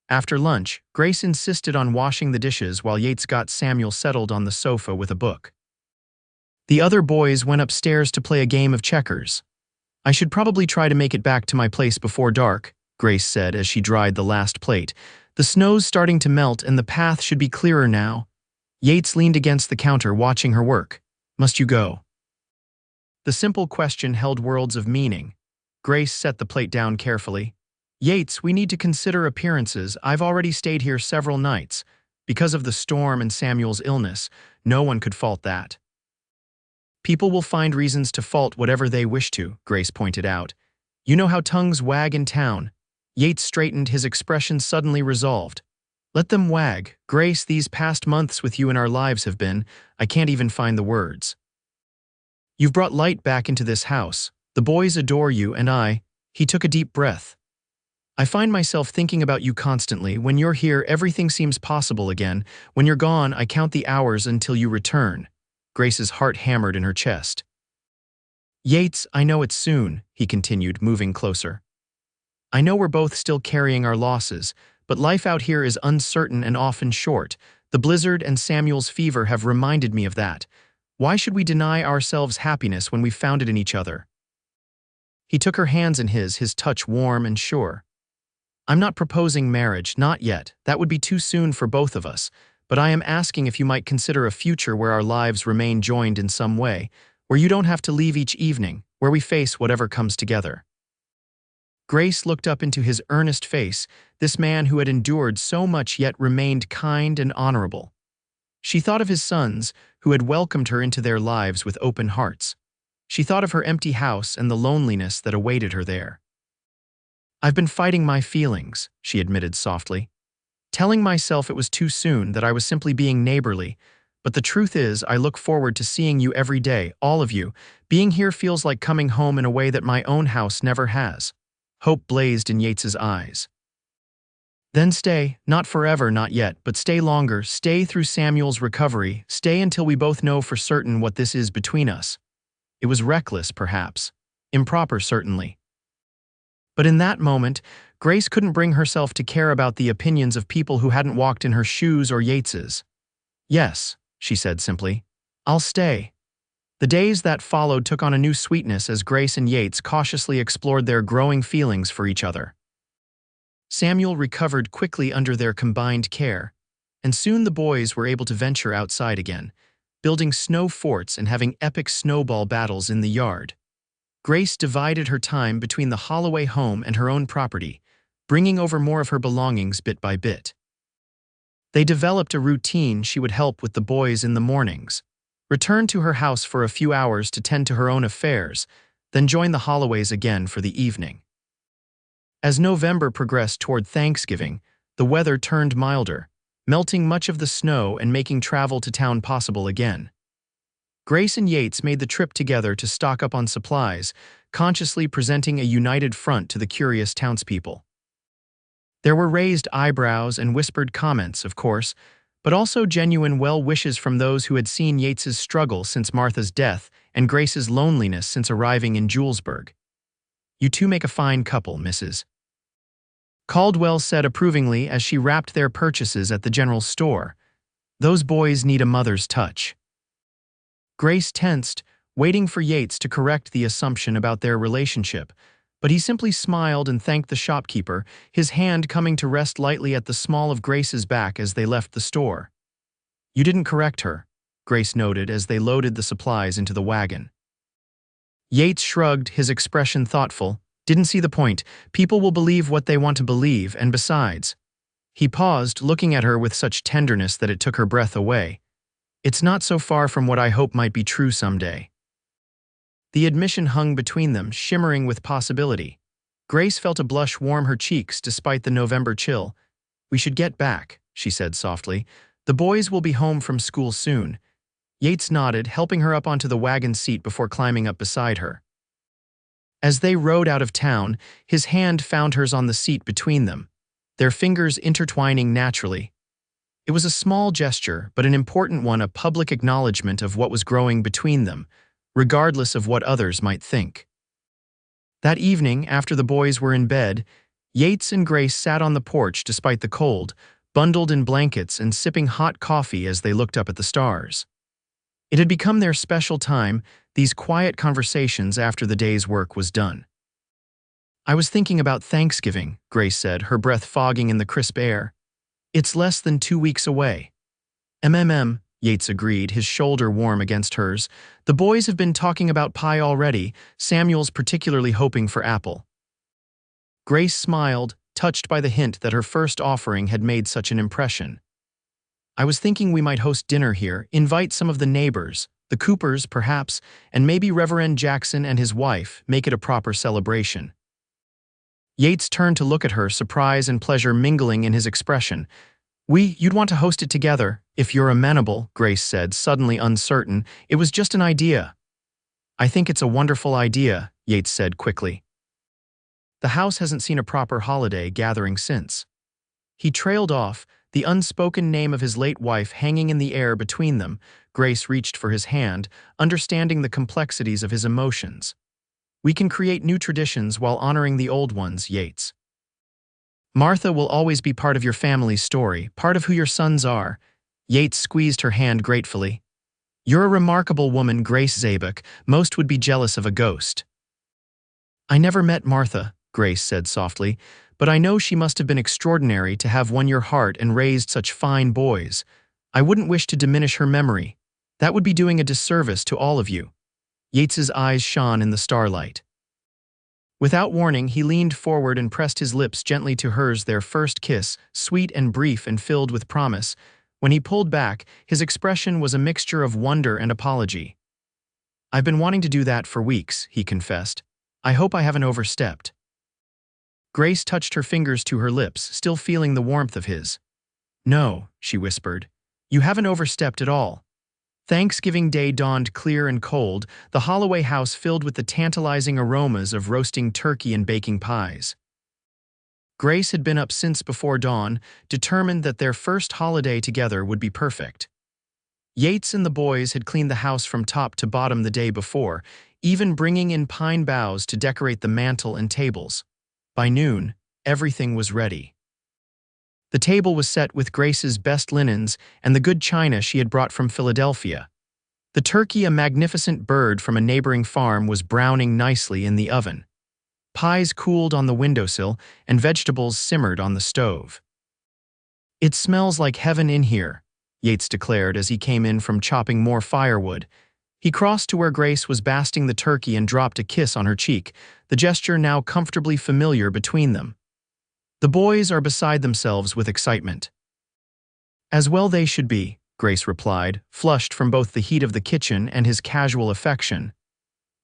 After lunch, Grace insisted on washing the dishes while Yates got Samuel settled on the sofa with a book. The other boys went upstairs to play a game of checkers. "I should probably try to make it back to my place before dark," Grace said as she dried the last plate. "The snow's starting to melt and the path should be clearer now." Yates leaned against the counter watching her work. "Must you go?" The simple question held worlds of meaning. Grace set the plate down carefully. "Yates, we need to consider appearances. I've already stayed here several nights. Because of the storm and Samuel's illness, no one could fault that." "People will find reasons to fault whatever they wish to," Grace pointed out. "You know how tongues wag in town." Yates straightened, his expression suddenly resolved. "Let them wag. Grace, these past months with you in our lives have been, I can't even find the words. You've brought light back into this house. The boys adore you and he took a deep breath. "I find myself thinking about you constantly. When you're here, everything seems possible again. When you're gone, I count the hours until you return." Grace's heart hammered in her chest. "Yates, I know it's soon," he continued, moving closer. "I know we're both still carrying our losses, but life out here is uncertain and often short. The blizzard and Samuel's fever have reminded me of that. Why should we deny ourselves happiness when we've found it in each other?" He took her hands in his touch warm and sure. "I'm not proposing marriage, not yet. That would be too soon for both of us. But I am asking if you might consider a future where our lives remain joined in some way, where you don't have to leave each evening, where we face whatever comes together." Grace looked up into his earnest face, this man who had endured so much yet remained kind and honorable. She thought of his sons, who had welcomed her into their lives with open hearts. She thought of her empty house and the loneliness that awaited her there. "I've been fighting my feelings," she admitted softly. "Telling myself it was too soon, that I was simply being neighborly. But the truth is, I look forward to seeing you every day, all of you. Being here feels like coming home in a way that my own house never has." Hope blazed in Yates's eyes. "Then stay, not forever, not yet, but stay longer, stay through Samuel's recovery, stay until we both know for certain what this is between us." It was reckless, perhaps. Improper, certainly. But in that moment, Grace couldn't bring herself to care about the opinions of people who hadn't walked in her shoes or Yates's. "Yes," she said simply. "I'll stay." The days that followed took on a new sweetness as Grace and Yates cautiously explored their growing feelings for each other. Samuel recovered quickly under their combined care, and soon the boys were able to venture outside again, building snow forts and having epic snowball battles in the yard. Grace divided her time between the Holloway home and her own property, bringing over more of her belongings bit by bit. They developed a routine. She would help with the boys in the mornings, return to her house for a few hours to tend to her own affairs, then join the Holloways again for the evening. As November progressed toward Thanksgiving, the weather turned milder, melting much of the snow and making travel to town possible again. Grace and Yates made the trip together to stock up on supplies, consciously presenting a united front to the curious townspeople. There were raised eyebrows and whispered comments, of course, but also genuine well-wishes from those who had seen Yates's struggle since Martha's death and Grace's loneliness since arriving in Julesburg. "You two make a fine couple, Mrs. Caldwell said approvingly as she wrapped their purchases at the general store. Those boys need a mother's touch. Grace tensed, waiting for Yates to correct the assumption about their relationship, but he simply smiled and thanked the shopkeeper, his hand coming to rest lightly at the small of Grace's back as they left the store. You didn't correct her, Grace noted as they loaded the supplies into the wagon. Yates shrugged, his expression thoughtful. Didn't see the point. People will believe what they want to believe, and besides. He paused, looking at her with such tenderness that it took her breath away. It's not so far from what I hope might be true someday. The admission hung between them, shimmering with possibility. Grace felt a blush warm her cheeks despite the November chill. We should get back, she said softly. The boys will be home from school soon. Yates nodded, helping her up onto the wagon seat before climbing up beside her. As they rode out of town, his hand found hers on the seat between them, their fingers intertwining naturally. It was a small gesture, but an important one, a public acknowledgement of what was growing between them, regardless of what others might think. That evening, after the boys were in bed, Yates and Grace sat on the porch despite the cold, bundled in blankets and sipping hot coffee as they looked up at the stars. It had become their special time, these quiet conversations after the day's work was done. I was thinking about Thanksgiving, Grace said, her breath fogging in the crisp air. It's less than 2 weeks away. Yates agreed, his shoulder warm against hers. The boys have been talking about pie already, Samuel's particularly hoping for apple. Grace smiled, touched by the hint that her first offering had made such an impression. I was thinking we might host dinner here, invite some of the neighbors, the Coopers perhaps, and maybe Reverend Jackson and his wife, make it a proper celebration. Yates turned to look at her, surprise and pleasure mingling in his expression. You'd want to host it together, if you're amenable, Grace said, suddenly uncertain. It was just an idea. I think it's a wonderful idea, Yates said quickly. The house hasn't seen a proper holiday gathering since. He trailed off, the unspoken name of his late wife hanging in the air between them. Grace reached for his hand, understanding the complexities of his emotions. We can create new traditions while honoring the old ones, Yates. Martha will always be part of your family's story, part of who your sons are. Yates squeezed her hand gratefully. You're a remarkable woman, Grace Zabek. Most would be jealous of a ghost. I never met Martha, Grace said softly, but I know she must have been extraordinary to have won your heart and raised such fine boys. I wouldn't wish to diminish her memory. That would be doing a disservice to all of you. Yates's eyes shone in the starlight. Without warning, he leaned forward and pressed his lips gently to hers, their first kiss, sweet and brief and filled with promise. When he pulled back, his expression was a mixture of wonder and apology. I've been wanting to do that for weeks, he confessed. I hope I haven't overstepped. Grace touched her fingers to her lips, still feeling the warmth of his. No, she whispered. You haven't overstepped at all. Thanksgiving Day dawned clear and cold, the Holloway house filled with the tantalizing aromas of roasting turkey and baking pies. Grace had been up since before dawn, determined that their first holiday together would be perfect. Yates and the boys had cleaned the house from top to bottom the day before, even bringing in pine boughs to decorate the mantel and tables. By noon, everything was ready. The table was set with Grace's best linens and the good china she had brought from Philadelphia. The turkey, a magnificent bird from a neighboring farm, was browning nicely in the oven. Pies cooled on the windowsill and vegetables simmered on the stove. It smells like heaven in here, Yates declared as he came in from chopping more firewood. He crossed to where Grace was basting the turkey and dropped a kiss on her cheek, the gesture now comfortably familiar between them. The boys are beside themselves with excitement. As well they should be, Grace replied, flushed from both the heat of the kitchen and his casual affection.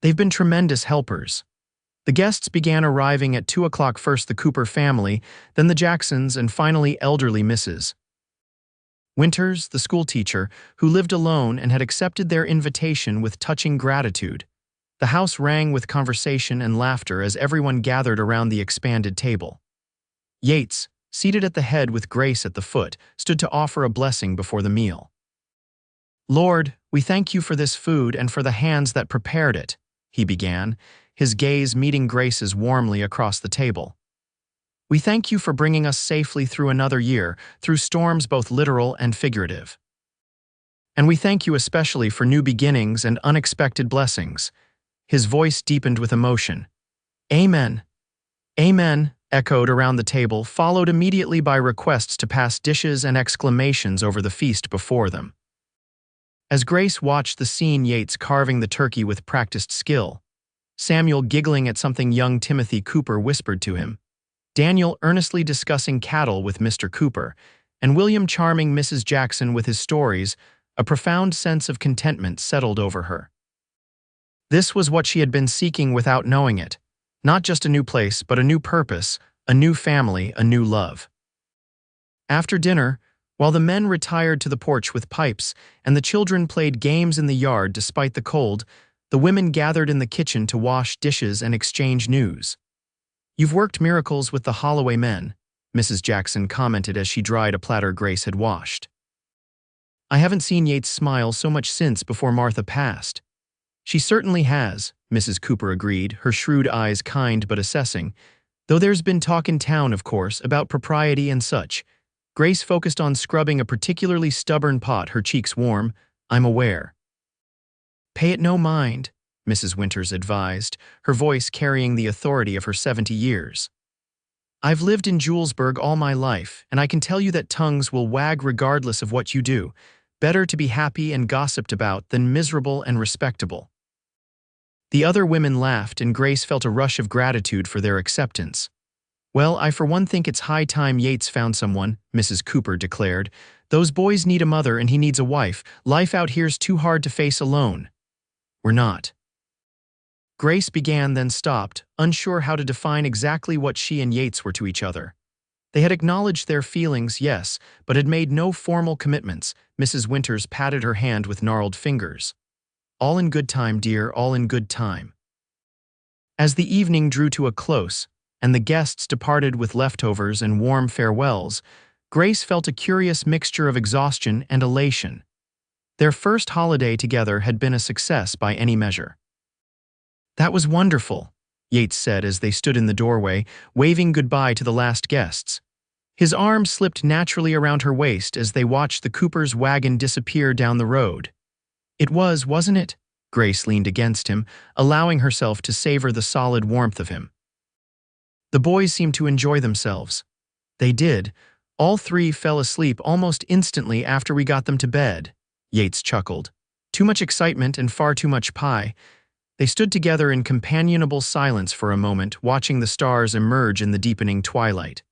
They've been tremendous helpers. The guests began arriving at 2 o'clock, first the Cooper family, then the Jacksons, and finally elderly Mrs. Winters, the schoolteacher, who lived alone and had accepted their invitation with touching gratitude. The house rang with conversation and laughter as everyone gathered around the expanded table. Yates, seated at the head with Grace at the foot, stood to offer a blessing before the meal. Lord, we thank you for this food and for the hands that prepared it, he began, his gaze meeting Grace's warmly across the table. We thank you for bringing us safely through another year, through storms both literal and figurative. And we thank you especially for new beginnings and unexpected blessings." His voice deepened with emotion. "Amen. Amen," echoed around the table, followed immediately by requests to pass dishes and exclamations over the feast before them. As Grace watched the scene, Yates carving the turkey with practiced skill, Samuel giggling at something young Timothy Cooper whispered to him, Daniel earnestly discussing cattle with Mr. Cooper, and William charming Mrs. Jackson with his stories, a profound sense of contentment settled over her. This was what she had been seeking without knowing it. Not just a new place, but a new purpose, a new family, a new love. After dinner, while the men retired to the porch with pipes and the children played games in the yard despite the cold, the women gathered in the kitchen to wash dishes and exchange news. "You've worked miracles with the Holloway men," Mrs. Jackson commented as she dried a platter Grace had washed. "I haven't seen Yates smile so much since before Martha passed." "She certainly has," Mrs. Cooper agreed, her shrewd eyes kind but assessing. "Though there's been talk in town, of course, about propriety and such." Grace focused on scrubbing a particularly stubborn pot, her cheeks warm. "I'm aware." "Pay it no mind," Mrs. Winters advised, her voice carrying the authority of her 70 years. "I've lived in Julesburg all my life, and I can tell you that tongues will wag regardless of what you do. Better to be happy and gossiped about than miserable and respectable." The other women laughed, and Grace felt a rush of gratitude for their acceptance. "Well, I for one think it's high time Yates found someone," Mrs. Cooper declared. "Those boys need a mother and he needs a wife. Life out here's too hard to face alone." "We're not." Grace began, then stopped, unsure how to define exactly what she and Yates were to each other. They had acknowledged their feelings, yes, but had made no formal commitments. Mrs. Winters patted her hand with gnarled fingers. "All in good time, dear, all in good time." As the evening drew to a close, and the guests departed with leftovers and warm farewells, Grace felt a curious mixture of exhaustion and elation. Their first holiday together had been a success by any measure. "That was wonderful," Yates said as they stood in the doorway, waving goodbye to the last guests. His arm slipped naturally around her waist as they watched the Cooper's wagon disappear down the road. "It was, wasn't it?" Grace leaned against him, allowing herself to savor the solid warmth of him. "The boys seemed to enjoy themselves." "They did. All three fell asleep almost instantly after we got them to bed," Yates chuckled. "Too much excitement and far too much pie." They stood together in companionable silence for a moment, watching the stars emerge in the deepening twilight.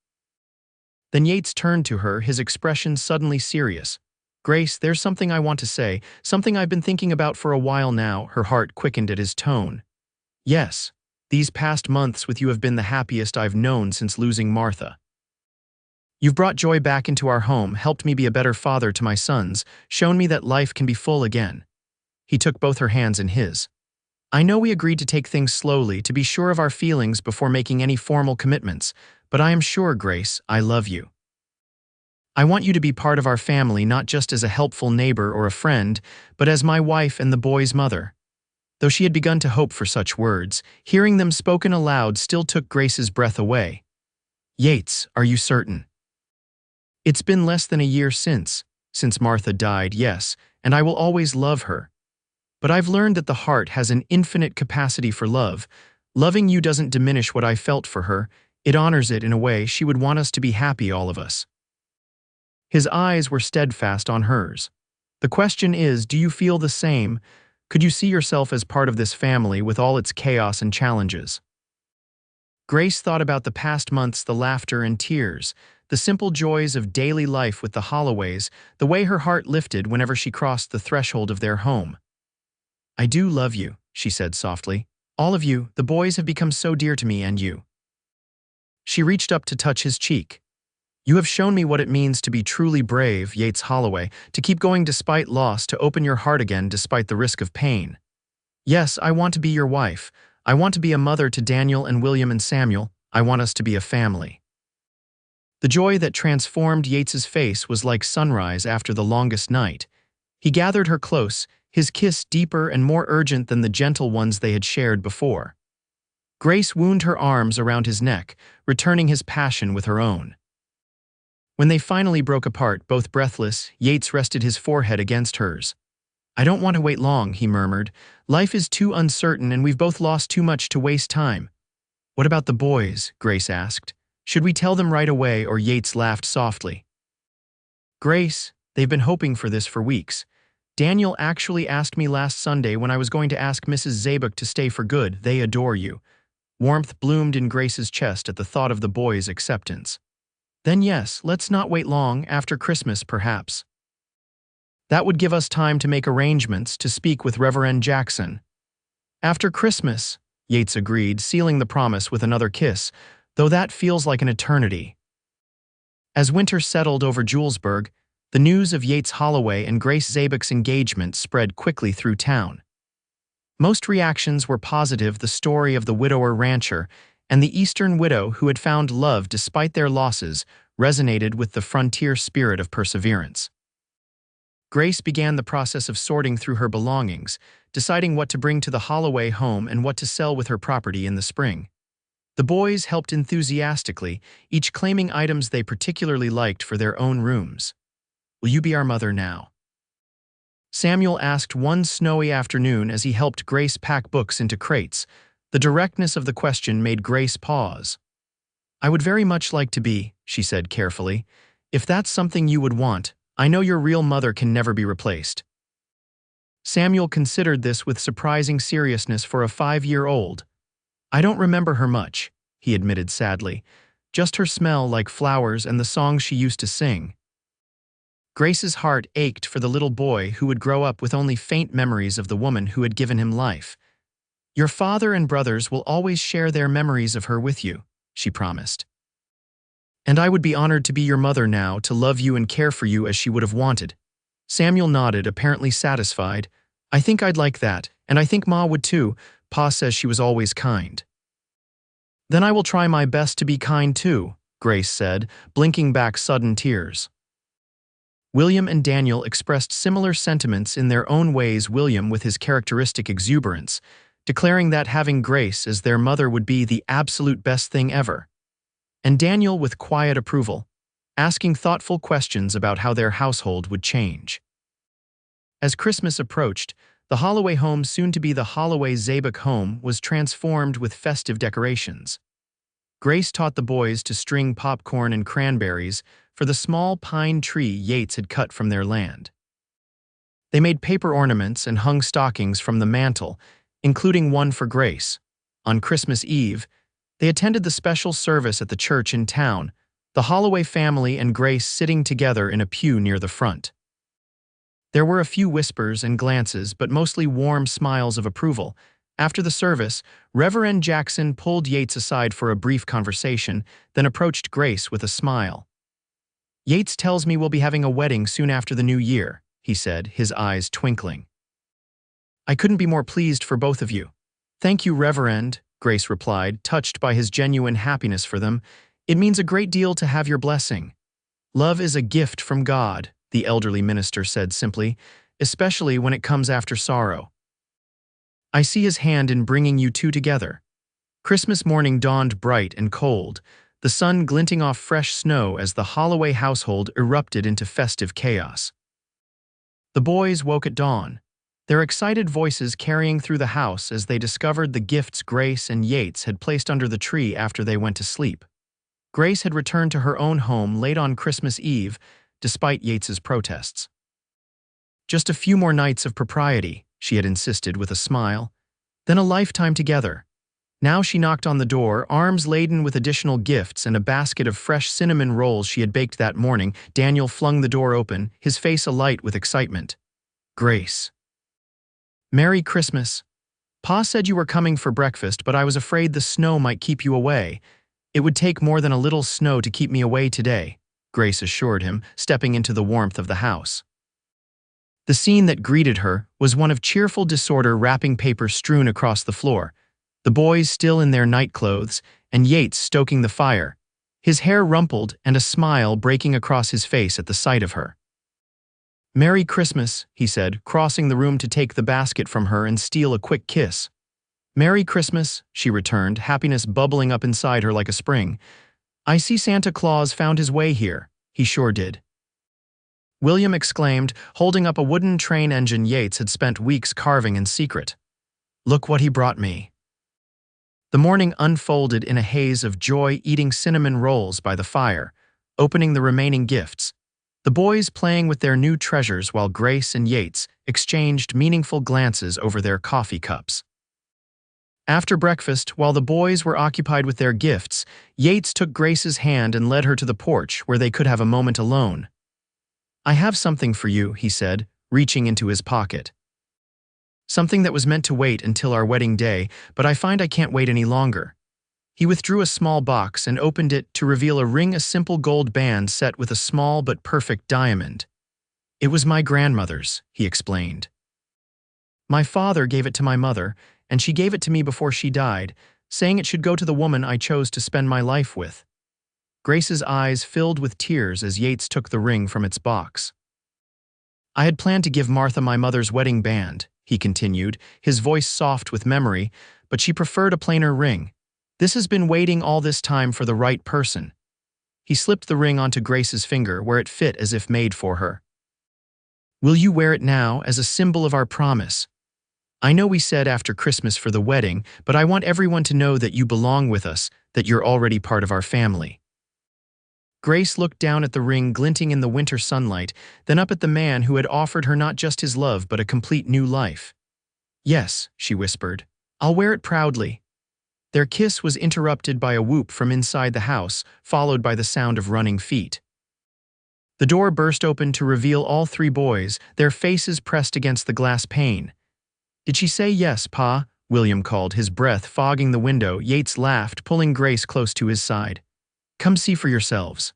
Then Yates turned to her, his expression suddenly serious. "Grace, there's something I want to say, something I've been thinking about for a while now." Her heart quickened at his tone. "Yes, these past months with you have been the happiest I've known since losing Martha. You've brought joy back into our home, helped me be a better father to my sons, shown me that life can be full again." He took both her hands in his. "I know we agreed to take things slowly, to be sure of our feelings before making any formal commitments, but I am sure, Grace, I love you. I want you to be part of our family, not just as a helpful neighbor or a friend, but as my wife and the boy's mother." Though she had begun to hope for such words, hearing them spoken aloud still took Grace's breath away. "Yates, are you certain?" "It's been less than a year since Martha died, yes, and I will always love her. But I've learned that the heart has an infinite capacity for love. Loving you doesn't diminish what I felt for her, it honors it in a way. She would want us to be happy, all of us." His eyes were steadfast on hers. "The question is, do you feel the same? Could you see yourself as part of this family with all its chaos and challenges?" Grace thought about the past months, the laughter and tears, the simple joys of daily life with the Holloways, the way her heart lifted whenever she crossed the threshold of their home. "I do love you," she said softly. "All of you, the boys have become so dear to me, and you." She reached up to touch his cheek. "You have shown me what it means to be truly brave, Yates Holloway, to keep going despite loss, to open your heart again despite the risk of pain. Yes, I want to be your wife. I want to be a mother to Daniel and William and Samuel. I want us to be a family." The joy that transformed Yates's face was like sunrise after the longest night. He gathered her close, his kiss deeper and more urgent than the gentle ones they had shared before. Grace wound her arms around his neck, returning his passion with her own. When they finally broke apart, both breathless, Yates rested his forehead against hers. "I don't want to wait long," he murmured. "Life is too uncertain and we've both lost too much to waste time." "What about the boys?" Grace asked. "Should we tell them right away?" Or Yates laughed softly. "Grace, they've been hoping for this for weeks. Daniel actually asked me last Sunday when I was going to ask Mrs. Zabek to stay for good. They adore you." Warmth bloomed in Grace's chest at the thought of the boys' acceptance. "Then yes, let's not wait long, after Christmas perhaps. That would give us time to make arrangements to speak with Reverend Jackson." "After Christmas," Yates agreed, sealing the promise with another kiss, "though that feels like an eternity." As winter settled over Julesburg, the news of Yates Holloway and Grace Zabek's engagement spread quickly through town. Most reactions were positive. The story of the widower rancher and the Eastern widow who had found love despite their losses resonated with the frontier spirit of perseverance. Grace began the process of sorting through her belongings, deciding what to bring to the Holloway home and what to sell with her property in the spring. The boys helped enthusiastically, each claiming items they particularly liked for their own rooms. "Will you be our mother now?" Samuel asked one snowy afternoon as he helped Grace pack books into crates. The directness of the question made Grace pause. "I would very much like to be," she said carefully. "If that's something you would want, I know your real mother can never be replaced." Samuel considered this with surprising seriousness for a 5-year-old. "I don't remember her much," he admitted sadly. "Just her smell like flowers and the songs she used to sing." Grace's heart ached for the little boy who would grow up with only faint memories of the woman who had given him life. "Your father and brothers will always share their memories of her with you," she promised. "And I would be honored to be your mother now, to love you and care for you as she would have wanted." Samuel nodded, apparently satisfied. "I think I'd like that, and I think Ma would too. Pa says she was always kind." "Then I will try my best to be kind too," Grace said, blinking back sudden tears. William and Daniel expressed similar sentiments in their own ways, William with his characteristic exuberance, declaring that having Grace as their mother would be the absolute best thing ever. And Daniel with quiet approval, asking thoughtful questions about how their household would change. As Christmas approached, the Holloway home, soon to be the Holloway Zabek home, was transformed with festive decorations. Grace taught the boys to string popcorn and cranberries for the small pine tree Yates had cut from their land. They made paper ornaments and hung stockings from the mantel, including one for Grace. On Christmas Eve, they attended the special service at the church in town, the Holloway family and Grace sitting together in a pew near the front. There were a few whispers and glances, but mostly warm smiles of approval. After the service, Reverend Jackson pulled Yates aside for a brief conversation, then approached Grace with a smile. "Yates tells me we'll be having a wedding soon after the new year," he said, his eyes twinkling. "I couldn't be more pleased for both of you." "Thank you, Reverend," Grace replied, touched by his genuine happiness for them. "It means a great deal to have your blessing." "Love is a gift from God," the elderly minister said simply, "especially when it comes after sorrow. I see his hand in bringing you two together." Christmas morning dawned bright and cold, the sun glinting off fresh snow as the Holloway household erupted into festive chaos. The boys woke at dawn, their excited voices carrying through the house as they discovered the gifts Grace and Yates had placed under the tree after they went to sleep. Grace had returned to her own home late on Christmas Eve, despite Yates's protests. "Just a few more nights of propriety," she had insisted with a smile, "then a lifetime together." Now she knocked on the door, arms laden with additional gifts and a basket of fresh cinnamon rolls she had baked that morning. Daniel flung the door open, his face alight with excitement. "Grace. Merry Christmas. Pa said you were coming for breakfast, but I was afraid the snow might keep you away. It would take more than a little snow to keep me away today," Grace assured him, stepping into the warmth of the house. The scene that greeted her was one of cheerful disorder, wrapping paper strewn across the floor, the boys still in their nightclothes, and Yates stoking the fire, his hair rumpled and a smile breaking across his face at the sight of her. "Merry Christmas," he said, crossing the room to take the basket from her and steal a quick kiss. "Merry Christmas," she returned, happiness bubbling up inside her like a spring. "I see Santa Claus found his way here," He sure did. William exclaimed, holding up a wooden train engine Yates had spent weeks carving in secret. Look what he brought me. The morning unfolded in a haze of joy, eating cinnamon rolls by the fire, opening the remaining gifts, the boys playing with their new treasures while Grace and Yates exchanged meaningful glances over their coffee cups. After breakfast, while the boys were occupied with their gifts, Yates took Grace's hand and led her to the porch where they could have a moment alone. I have something for you, he said, reaching into his pocket. Something that was meant to wait until our wedding day, but I find I can't wait any longer. He withdrew a small box and opened it to reveal a simple gold band set with a small but perfect diamond. It was my grandmother's, he explained. My father gave it to my mother, and she gave it to me before she died, saying it should go to the woman I chose to spend my life with. Grace's eyes filled with tears as Yates took the ring from its box. I had planned to give Martha my mother's wedding band, he continued, his voice soft with memory, but she preferred a plainer ring. This has been waiting all this time for the right person. He slipped the ring onto Grace's finger where it fit as if made for her. Will you wear it now as a symbol of our promise? I know we said after Christmas for the wedding, but I want everyone to know that you belong with us, that you're already part of our family. Grace looked down at the ring glinting in the winter sunlight, then up at the man who had offered her not just his love but a complete new life. Yes, she whispered. I'll wear it proudly. Their kiss was interrupted by a whoop from inside the house, followed by the sound of running feet. The door burst open to reveal all three boys, their faces pressed against the glass pane. Did she say yes, Pa? William called, his breath fogging the window. Yates laughed, pulling Grace close to his side. Come see for yourselves.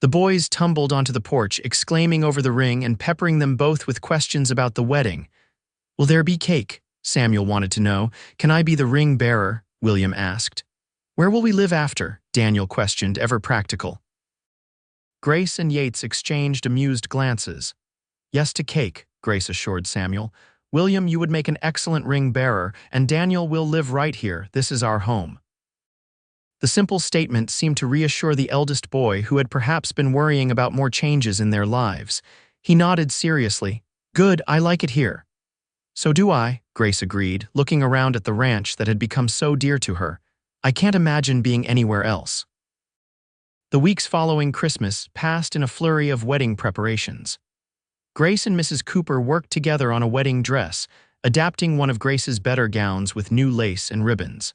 The boys tumbled onto the porch, exclaiming over the ring and peppering them both with questions about the wedding. Will there be cake? Samuel wanted to know. Can I be the ring bearer? William asked. Where will we live after? Daniel questioned, ever practical. Grace and Yates exchanged amused glances. Yes to cake, Grace assured Samuel. William, you would make an excellent ring bearer, and Daniel will live right here. This is our home. The simple statement seemed to reassure the eldest boy, who had perhaps been worrying about more changes in their lives. He nodded seriously. Good, I like it here. So do I, Grace agreed, looking around at the ranch that had become so dear to her. I can't imagine being anywhere else. The weeks following Christmas passed in a flurry of wedding preparations. Grace and Mrs. Cooper worked together on a wedding dress, adapting one of Grace's better gowns with new lace and ribbons.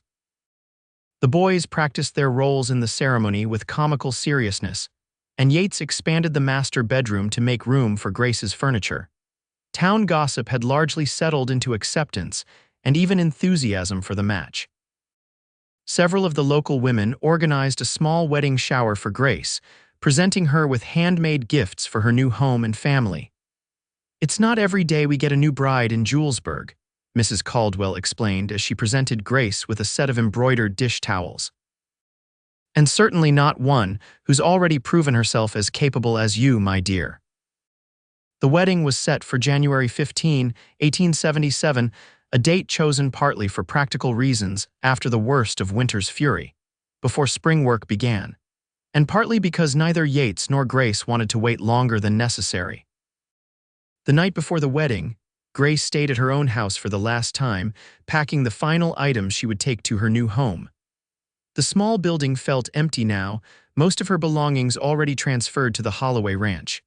The boys practiced their roles in the ceremony with comical seriousness, and Yates expanded the master bedroom to make room for Grace's furniture. Town gossip had largely settled into acceptance and even enthusiasm for the match. Several of the local women organized a small wedding shower for Grace, presenting her with handmade gifts for her new home and family. It's not every day we get a new bride in Julesburg, Mrs. Caldwell explained as she presented Grace with a set of embroidered dish towels. And certainly not one who's already proven herself as capable as you, my dear. The wedding was set for January 15, 1877, a date chosen partly for practical reasons after the worst of winter's fury, before spring work began, and partly because neither Yates nor Grace wanted to wait longer than necessary. The night before the wedding, Grace stayed at her own house for the last time, packing the final items she would take to her new home. The small building felt empty now, most of her belongings already transferred to the Holloway ranch.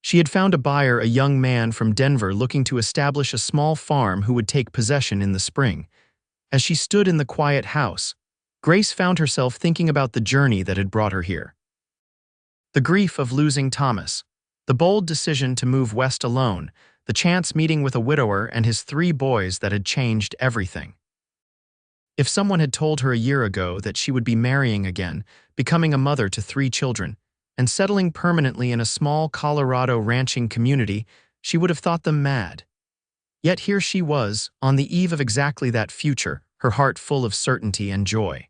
She had found a buyer, a young man from Denver looking to establish a small farm who would take possession in the spring. As she stood in the quiet house, Grace found herself thinking about the journey that had brought her here. The grief of losing Thomas, the bold decision to move west alone, the chance meeting with a widower and his 3 boys that had changed everything. If someone had told her a year ago that she would be marrying again, becoming a mother to 3 children, and settling permanently in a small Colorado ranching community, she would have thought them mad. Yet here she was, on the eve of exactly that future, her heart full of certainty and joy.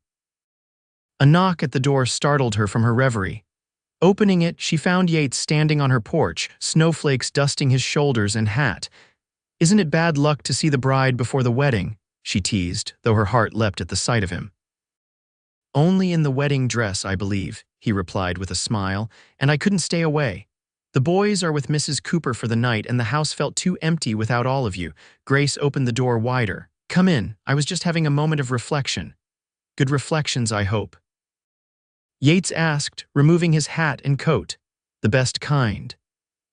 A knock at the door startled her from her reverie. Opening it, she found Yates standing on her porch, snowflakes dusting his shoulders and hat. Isn't it bad luck to see the bride before the wedding? She teased, though her heart leapt at the sight of him. "Only in the wedding dress, I believe," he replied with a smile, "and I couldn't stay away. The boys are with Mrs. Cooper for the night, and the house felt too empty without all of you." Grace opened the door wider. "Come in. I was just having a moment of reflection." "Good reflections, I hope." Yates asked, removing his hat and coat. "The best kind."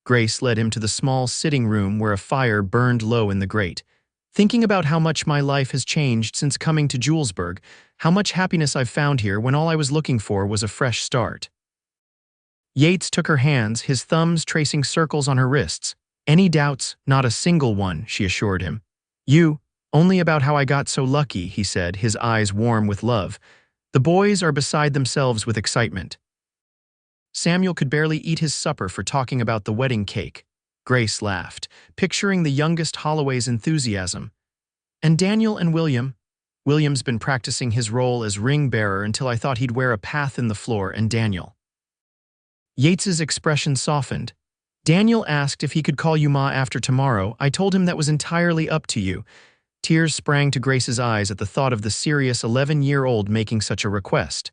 Grace led him to the small sitting room where a fire burned low in the grate. "Thinking about how much my life has changed since coming to Julesburg, how much happiness I've found here when all I was looking for was a fresh start." Yates took her hands, his thumbs tracing circles on her wrists. "Any doubts? Not a single one," she assured him. Only about how I got so lucky," he said, his eyes warm with love. "The boys are beside themselves with excitement." Samuel could barely eat his supper for talking about the wedding cake. Grace laughed, picturing the youngest Holloway's enthusiasm. "And Daniel and William?" "William's been practicing his role as ring bearer until I thought he'd wear a path in the floor, and Daniel." Yates's expression softened. "Daniel asked if he could call you Ma after tomorrow. I told him that was entirely up to you." Tears sprang to Grace's eyes at the thought of the serious 11-year-old making such a request.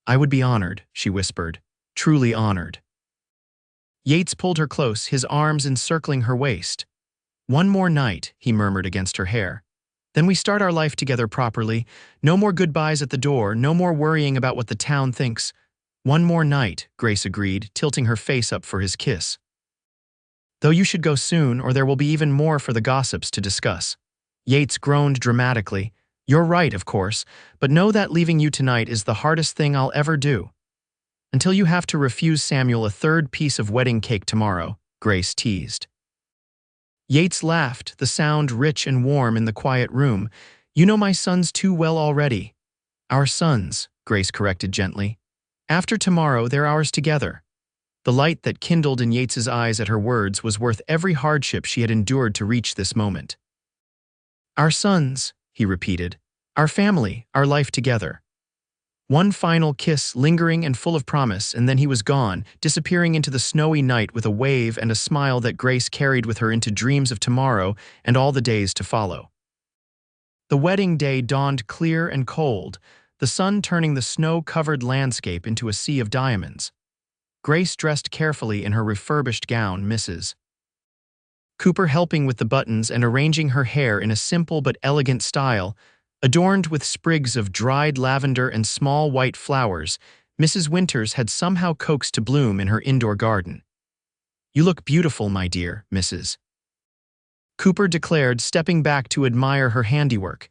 "I would be honored," she whispered. "Truly honored." Yates pulled her close, his arms encircling her waist. "One more night," he murmured against her hair. "Then we start our life together properly. No more goodbyes at the door, no more worrying about what the town thinks." "One more night," Grace agreed, tilting her face up for his kiss. "Though you should go soon, or there will be even more for the gossips to discuss." Yates groaned dramatically. "You're right, of course, but know that leaving you tonight is the hardest thing I'll ever do." "Until you have to refuse Samuel a third piece of wedding cake tomorrow," Grace teased. Yates laughed, the sound rich and warm in the quiet room. "You know my sons too well already." "Our sons," Grace corrected gently. "After tomorrow, they're ours together." The light that kindled in Yates's eyes at her words was worth every hardship she had endured to reach this moment. "Our sons," he repeated. "Our family, our life together." One final kiss, lingering and full of promise, and then he was gone, disappearing into the snowy night with a wave and a smile that Grace carried with her into dreams of tomorrow and all the days to follow. The wedding day dawned clear and cold, the sun turning the snow-covered landscape into a sea of diamonds. Grace dressed carefully in her refurbished gown, Mrs. Cooper helping with the buttons and arranging her hair in a simple but elegant style. Adorned with sprigs of dried lavender and small white flowers, Mrs. Winters had somehow coaxed to bloom in her indoor garden. "You look beautiful, my dear, Mrs. Cooper declared, stepping back to admire her handiwork.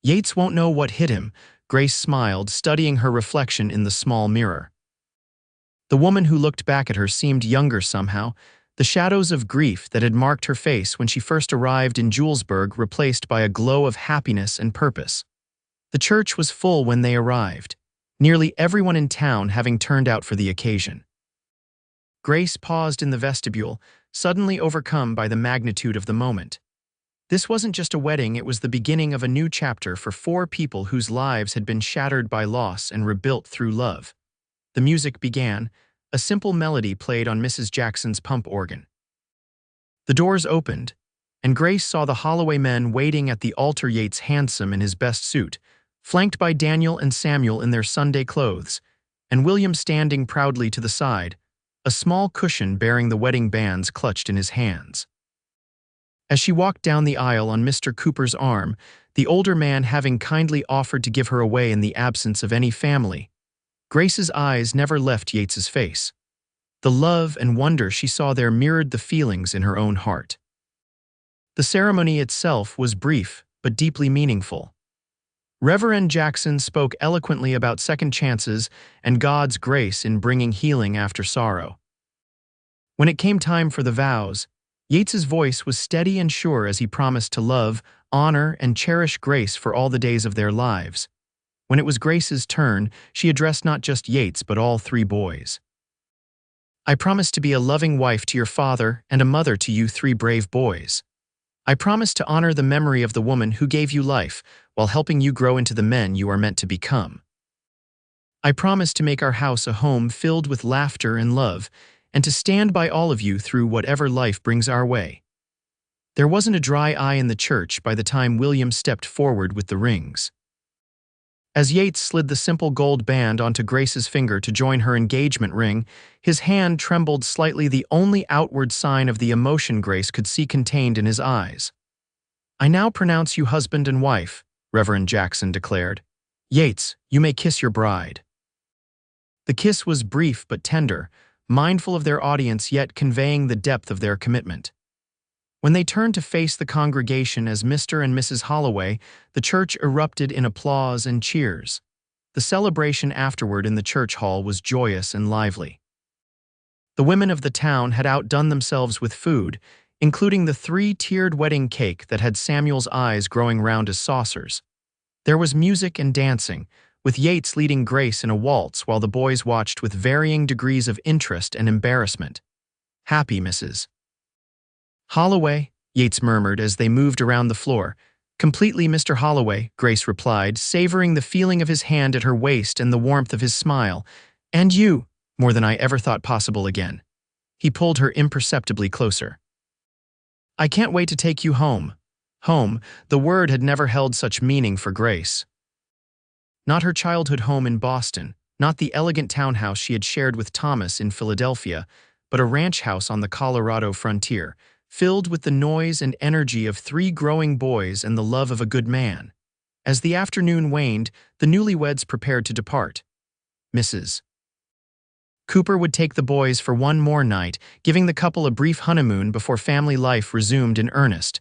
"Yates won't know what hit him," Grace smiled, studying her reflection in the small mirror. The woman who looked back at her seemed younger somehow, the shadows of grief that had marked her face when she first arrived in Julesburg replaced by a glow of happiness and purpose. The church was full when they arrived, nearly everyone in town having turned out for the occasion. Grace paused in the vestibule, suddenly overcome by the magnitude of the moment. This wasn't just a wedding, it was the beginning of a new chapter for 4 people whose lives had been shattered by loss and rebuilt through love. The music began. A simple melody played on Mrs. Jackson's pump organ. The doors opened, and Grace saw the Holloway men waiting at the altar. Yates handsome in his best suit, flanked by Daniel and Samuel in their Sunday clothes, and William standing proudly to the side, a small cushion bearing the wedding bands clutched in his hands. As she walked down the aisle on Mr. Cooper's arm, the older man having kindly offered to give her away in the absence of any family, Grace's eyes never left Yates's face. The love and wonder she saw there mirrored the feelings in her own heart. The ceremony itself was brief, but deeply meaningful. Reverend Jackson spoke eloquently about second chances and God's grace in bringing healing after sorrow. When it came time for the vows, Yates's voice was steady and sure as he promised to love, honor, and cherish Grace for all the days of their lives. When it was Grace's turn, she addressed not just Yates but all 3 boys. "I promise to be a loving wife to your father and a mother to you 3 brave boys. I promise to honor the memory of the woman who gave you life while helping you grow into the men you are meant to become. I promise to make our house a home filled with laughter and love, and to stand by all of you through whatever life brings our way." There wasn't a dry eye in the church by the time William stepped forward with the rings. As Yates slid the simple gold band onto Grace's finger to join her engagement ring, his hand trembled slightly, the only outward sign of the emotion Grace could see contained in his eyes. "I now pronounce you husband and wife," Reverend Jackson declared. "Yates, you may kiss your bride." The kiss was brief but tender, mindful of their audience yet conveying the depth of their commitment. When they turned to face the congregation as Mr. and Mrs. Holloway, the church erupted in applause and cheers. The celebration afterward in the church hall was joyous and lively. The women of the town had outdone themselves with food, including the 3-tiered wedding cake that had Samuel's eyes growing round as saucers. There was music and dancing, with Yates leading Grace in a waltz while the boys watched with varying degrees of interest and embarrassment. "Happy, Mrs. Holloway," Yates murmured as they moved around the floor. "Completely, Mr. Holloway," Grace replied, savoring the feeling of his hand at her waist and the warmth of his smile. "And you, more than I ever thought possible again." He pulled her imperceptibly closer. "I can't wait to take you home." Home, the word had never held such meaning for Grace. Not her childhood home in Boston, not the elegant townhouse she had shared with Thomas in Philadelphia, but a ranch house on the Colorado frontier, filled with the noise and energy of 3 growing boys and the love of a good man. As the afternoon waned, the newlyweds prepared to depart. Mrs. Cooper would take the boys for one more night, giving the couple a brief honeymoon before family life resumed in earnest.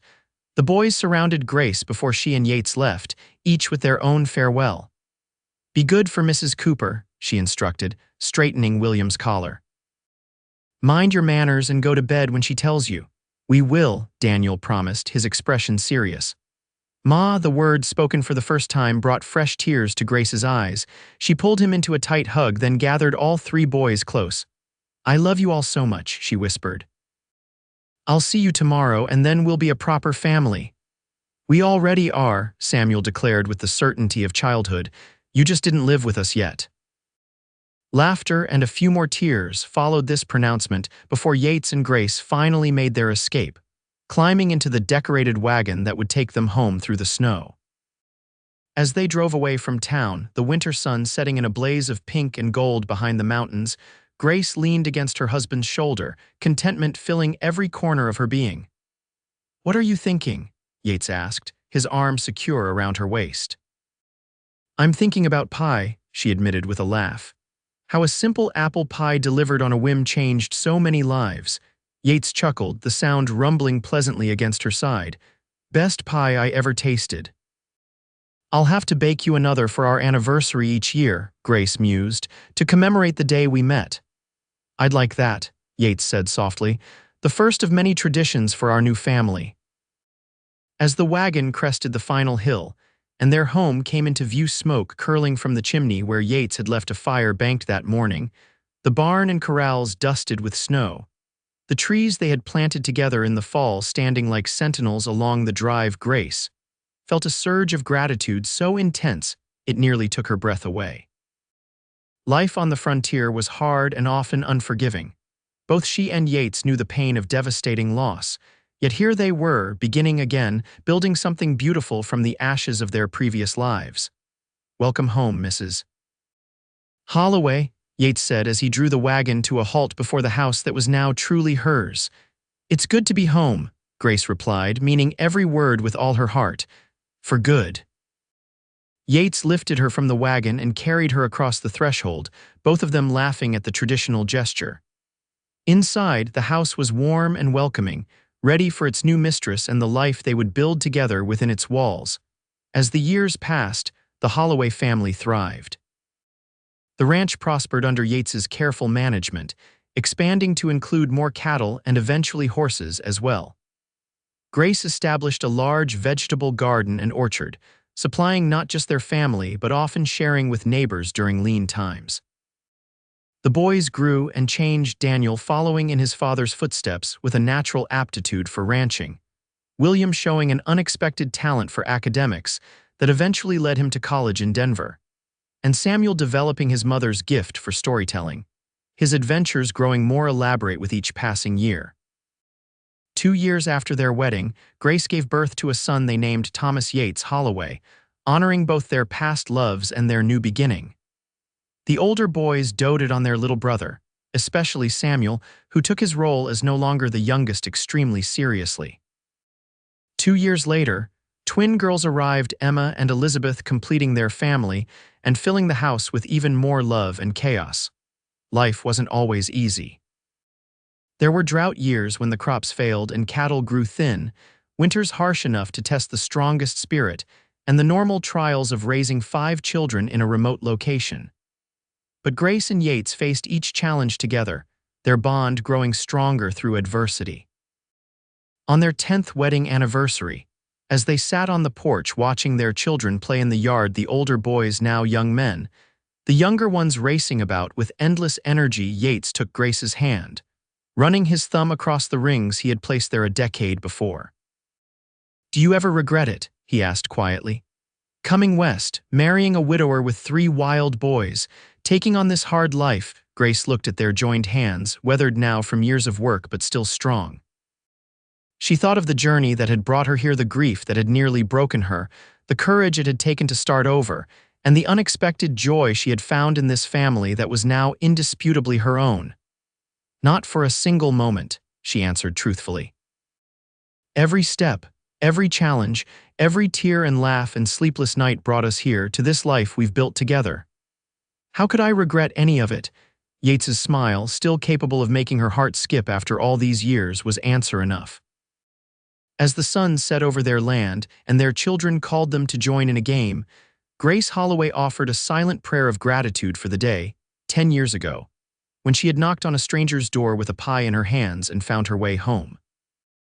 The boys surrounded Grace before she and Yates left, each with their own farewell. "Be good for Mrs. Cooper," she instructed, straightening William's collar. "Mind your manners and go to bed when she tells you." "We will," Daniel promised, his expression serious. "Ma," the word spoken for the first time brought fresh tears to Grace's eyes. She pulled him into a tight hug, then gathered all 3 boys close. "I love you all so much," she whispered. "I'll see you tomorrow, and then we'll be a proper family." "We already are," Samuel declared with the certainty of childhood. "You just didn't live with us yet." Laughter and a few more tears followed this pronouncement before Yates and Grace finally made their escape, climbing into the decorated wagon that would take them home through the snow. As they drove away from town, the winter sun setting in a blaze of pink and gold behind the mountains, Grace leaned against her husband's shoulder, contentment filling every corner of her being. "What are you thinking?" Yates asked, his arm secure around her waist. "I'm thinking about pie," she admitted with a laugh. How a simple apple pie delivered on a whim changed so many lives. Yates chuckled, the sound rumbling pleasantly against her side. "Best pie I ever tasted." "I'll have to bake you another for our anniversary each year," Grace mused, "to commemorate the day we met." "I'd like that," Yates said softly, "the first of many traditions for our new family." As the wagon crested the final hill, and their home came into view, smoke curling from the chimney where Yates had left a fire banked that morning, the barn and corrals dusted with snow. The trees they had planted together in the fall standing like sentinels along the drive, Grace felt a surge of gratitude so intense it nearly took her breath away. Life on the frontier was hard and often unforgiving. Both she and Yates knew the pain of devastating loss, yet here they were, beginning again, building something beautiful from the ashes of their previous lives. "Welcome home, Mrs. Holloway," Yates said as he drew the wagon to a halt before the house that was now truly hers. "It's good to be home," Grace replied, meaning every word with all her heart. "For good." Yates lifted her from the wagon and carried her across the threshold, both of them laughing at the traditional gesture. Inside, the house was warm and welcoming, ready for its new mistress and the life they would build together within its walls. As the years passed, the Holloway family thrived. The ranch prospered under Yates's careful management, expanding to include more cattle and eventually horses as well. Grace established a large vegetable garden and orchard, supplying not just their family but often sharing with neighbors during lean times. The boys grew and changed, Daniel following in his father's footsteps with a natural aptitude for ranching, William showing an unexpected talent for academics that eventually led him to college in Denver, and Samuel developing his mother's gift for storytelling, his adventures growing more elaborate with each passing year. 2 years after their wedding, Grace gave birth to a son they named Thomas Yates Holloway, honoring both their past loves and their new beginning. The older boys doted on their little brother, especially Samuel, who took his role as no longer the youngest extremely seriously. 2 years later, twin girls arrived, Emma and Elizabeth, completing their family and filling the house with even more love and chaos. Life wasn't always easy. There were drought years when the crops failed and cattle grew thin, winters harsh enough to test the strongest spirit, and the normal trials of raising 5 children in a remote location. But Grace and Yates faced each challenge together, their bond growing stronger through adversity. On their 10th wedding anniversary, as they sat on the porch watching their children play in the yard, the older boys, now young men, the younger ones racing about with endless energy, Yates took Grace's hand, running his thumb across the rings he had placed there a decade before. "Do you ever regret it?" he asked quietly. "Coming west, marrying a widower with 3 wild boys, taking on this hard life." Grace looked at their joined hands, weathered now from years of work but still strong. She thought of the journey that had brought her here, the grief that had nearly broken her, the courage it had taken to start over, and the unexpected joy she had found in this family that was now indisputably her own. "Not for a single moment," she answered truthfully. "Every step, every challenge, every tear and laugh and sleepless night brought us here to this life we've built together. How could I regret any of it?" Yates's smile, still capable of making her heart skip after all these years, was answer enough. As the sun set over their land and their children called them to join in a game, Grace Holloway offered a silent prayer of gratitude for the day, 10 years ago, when she had knocked on a stranger's door with a pie in her hands and found her way home.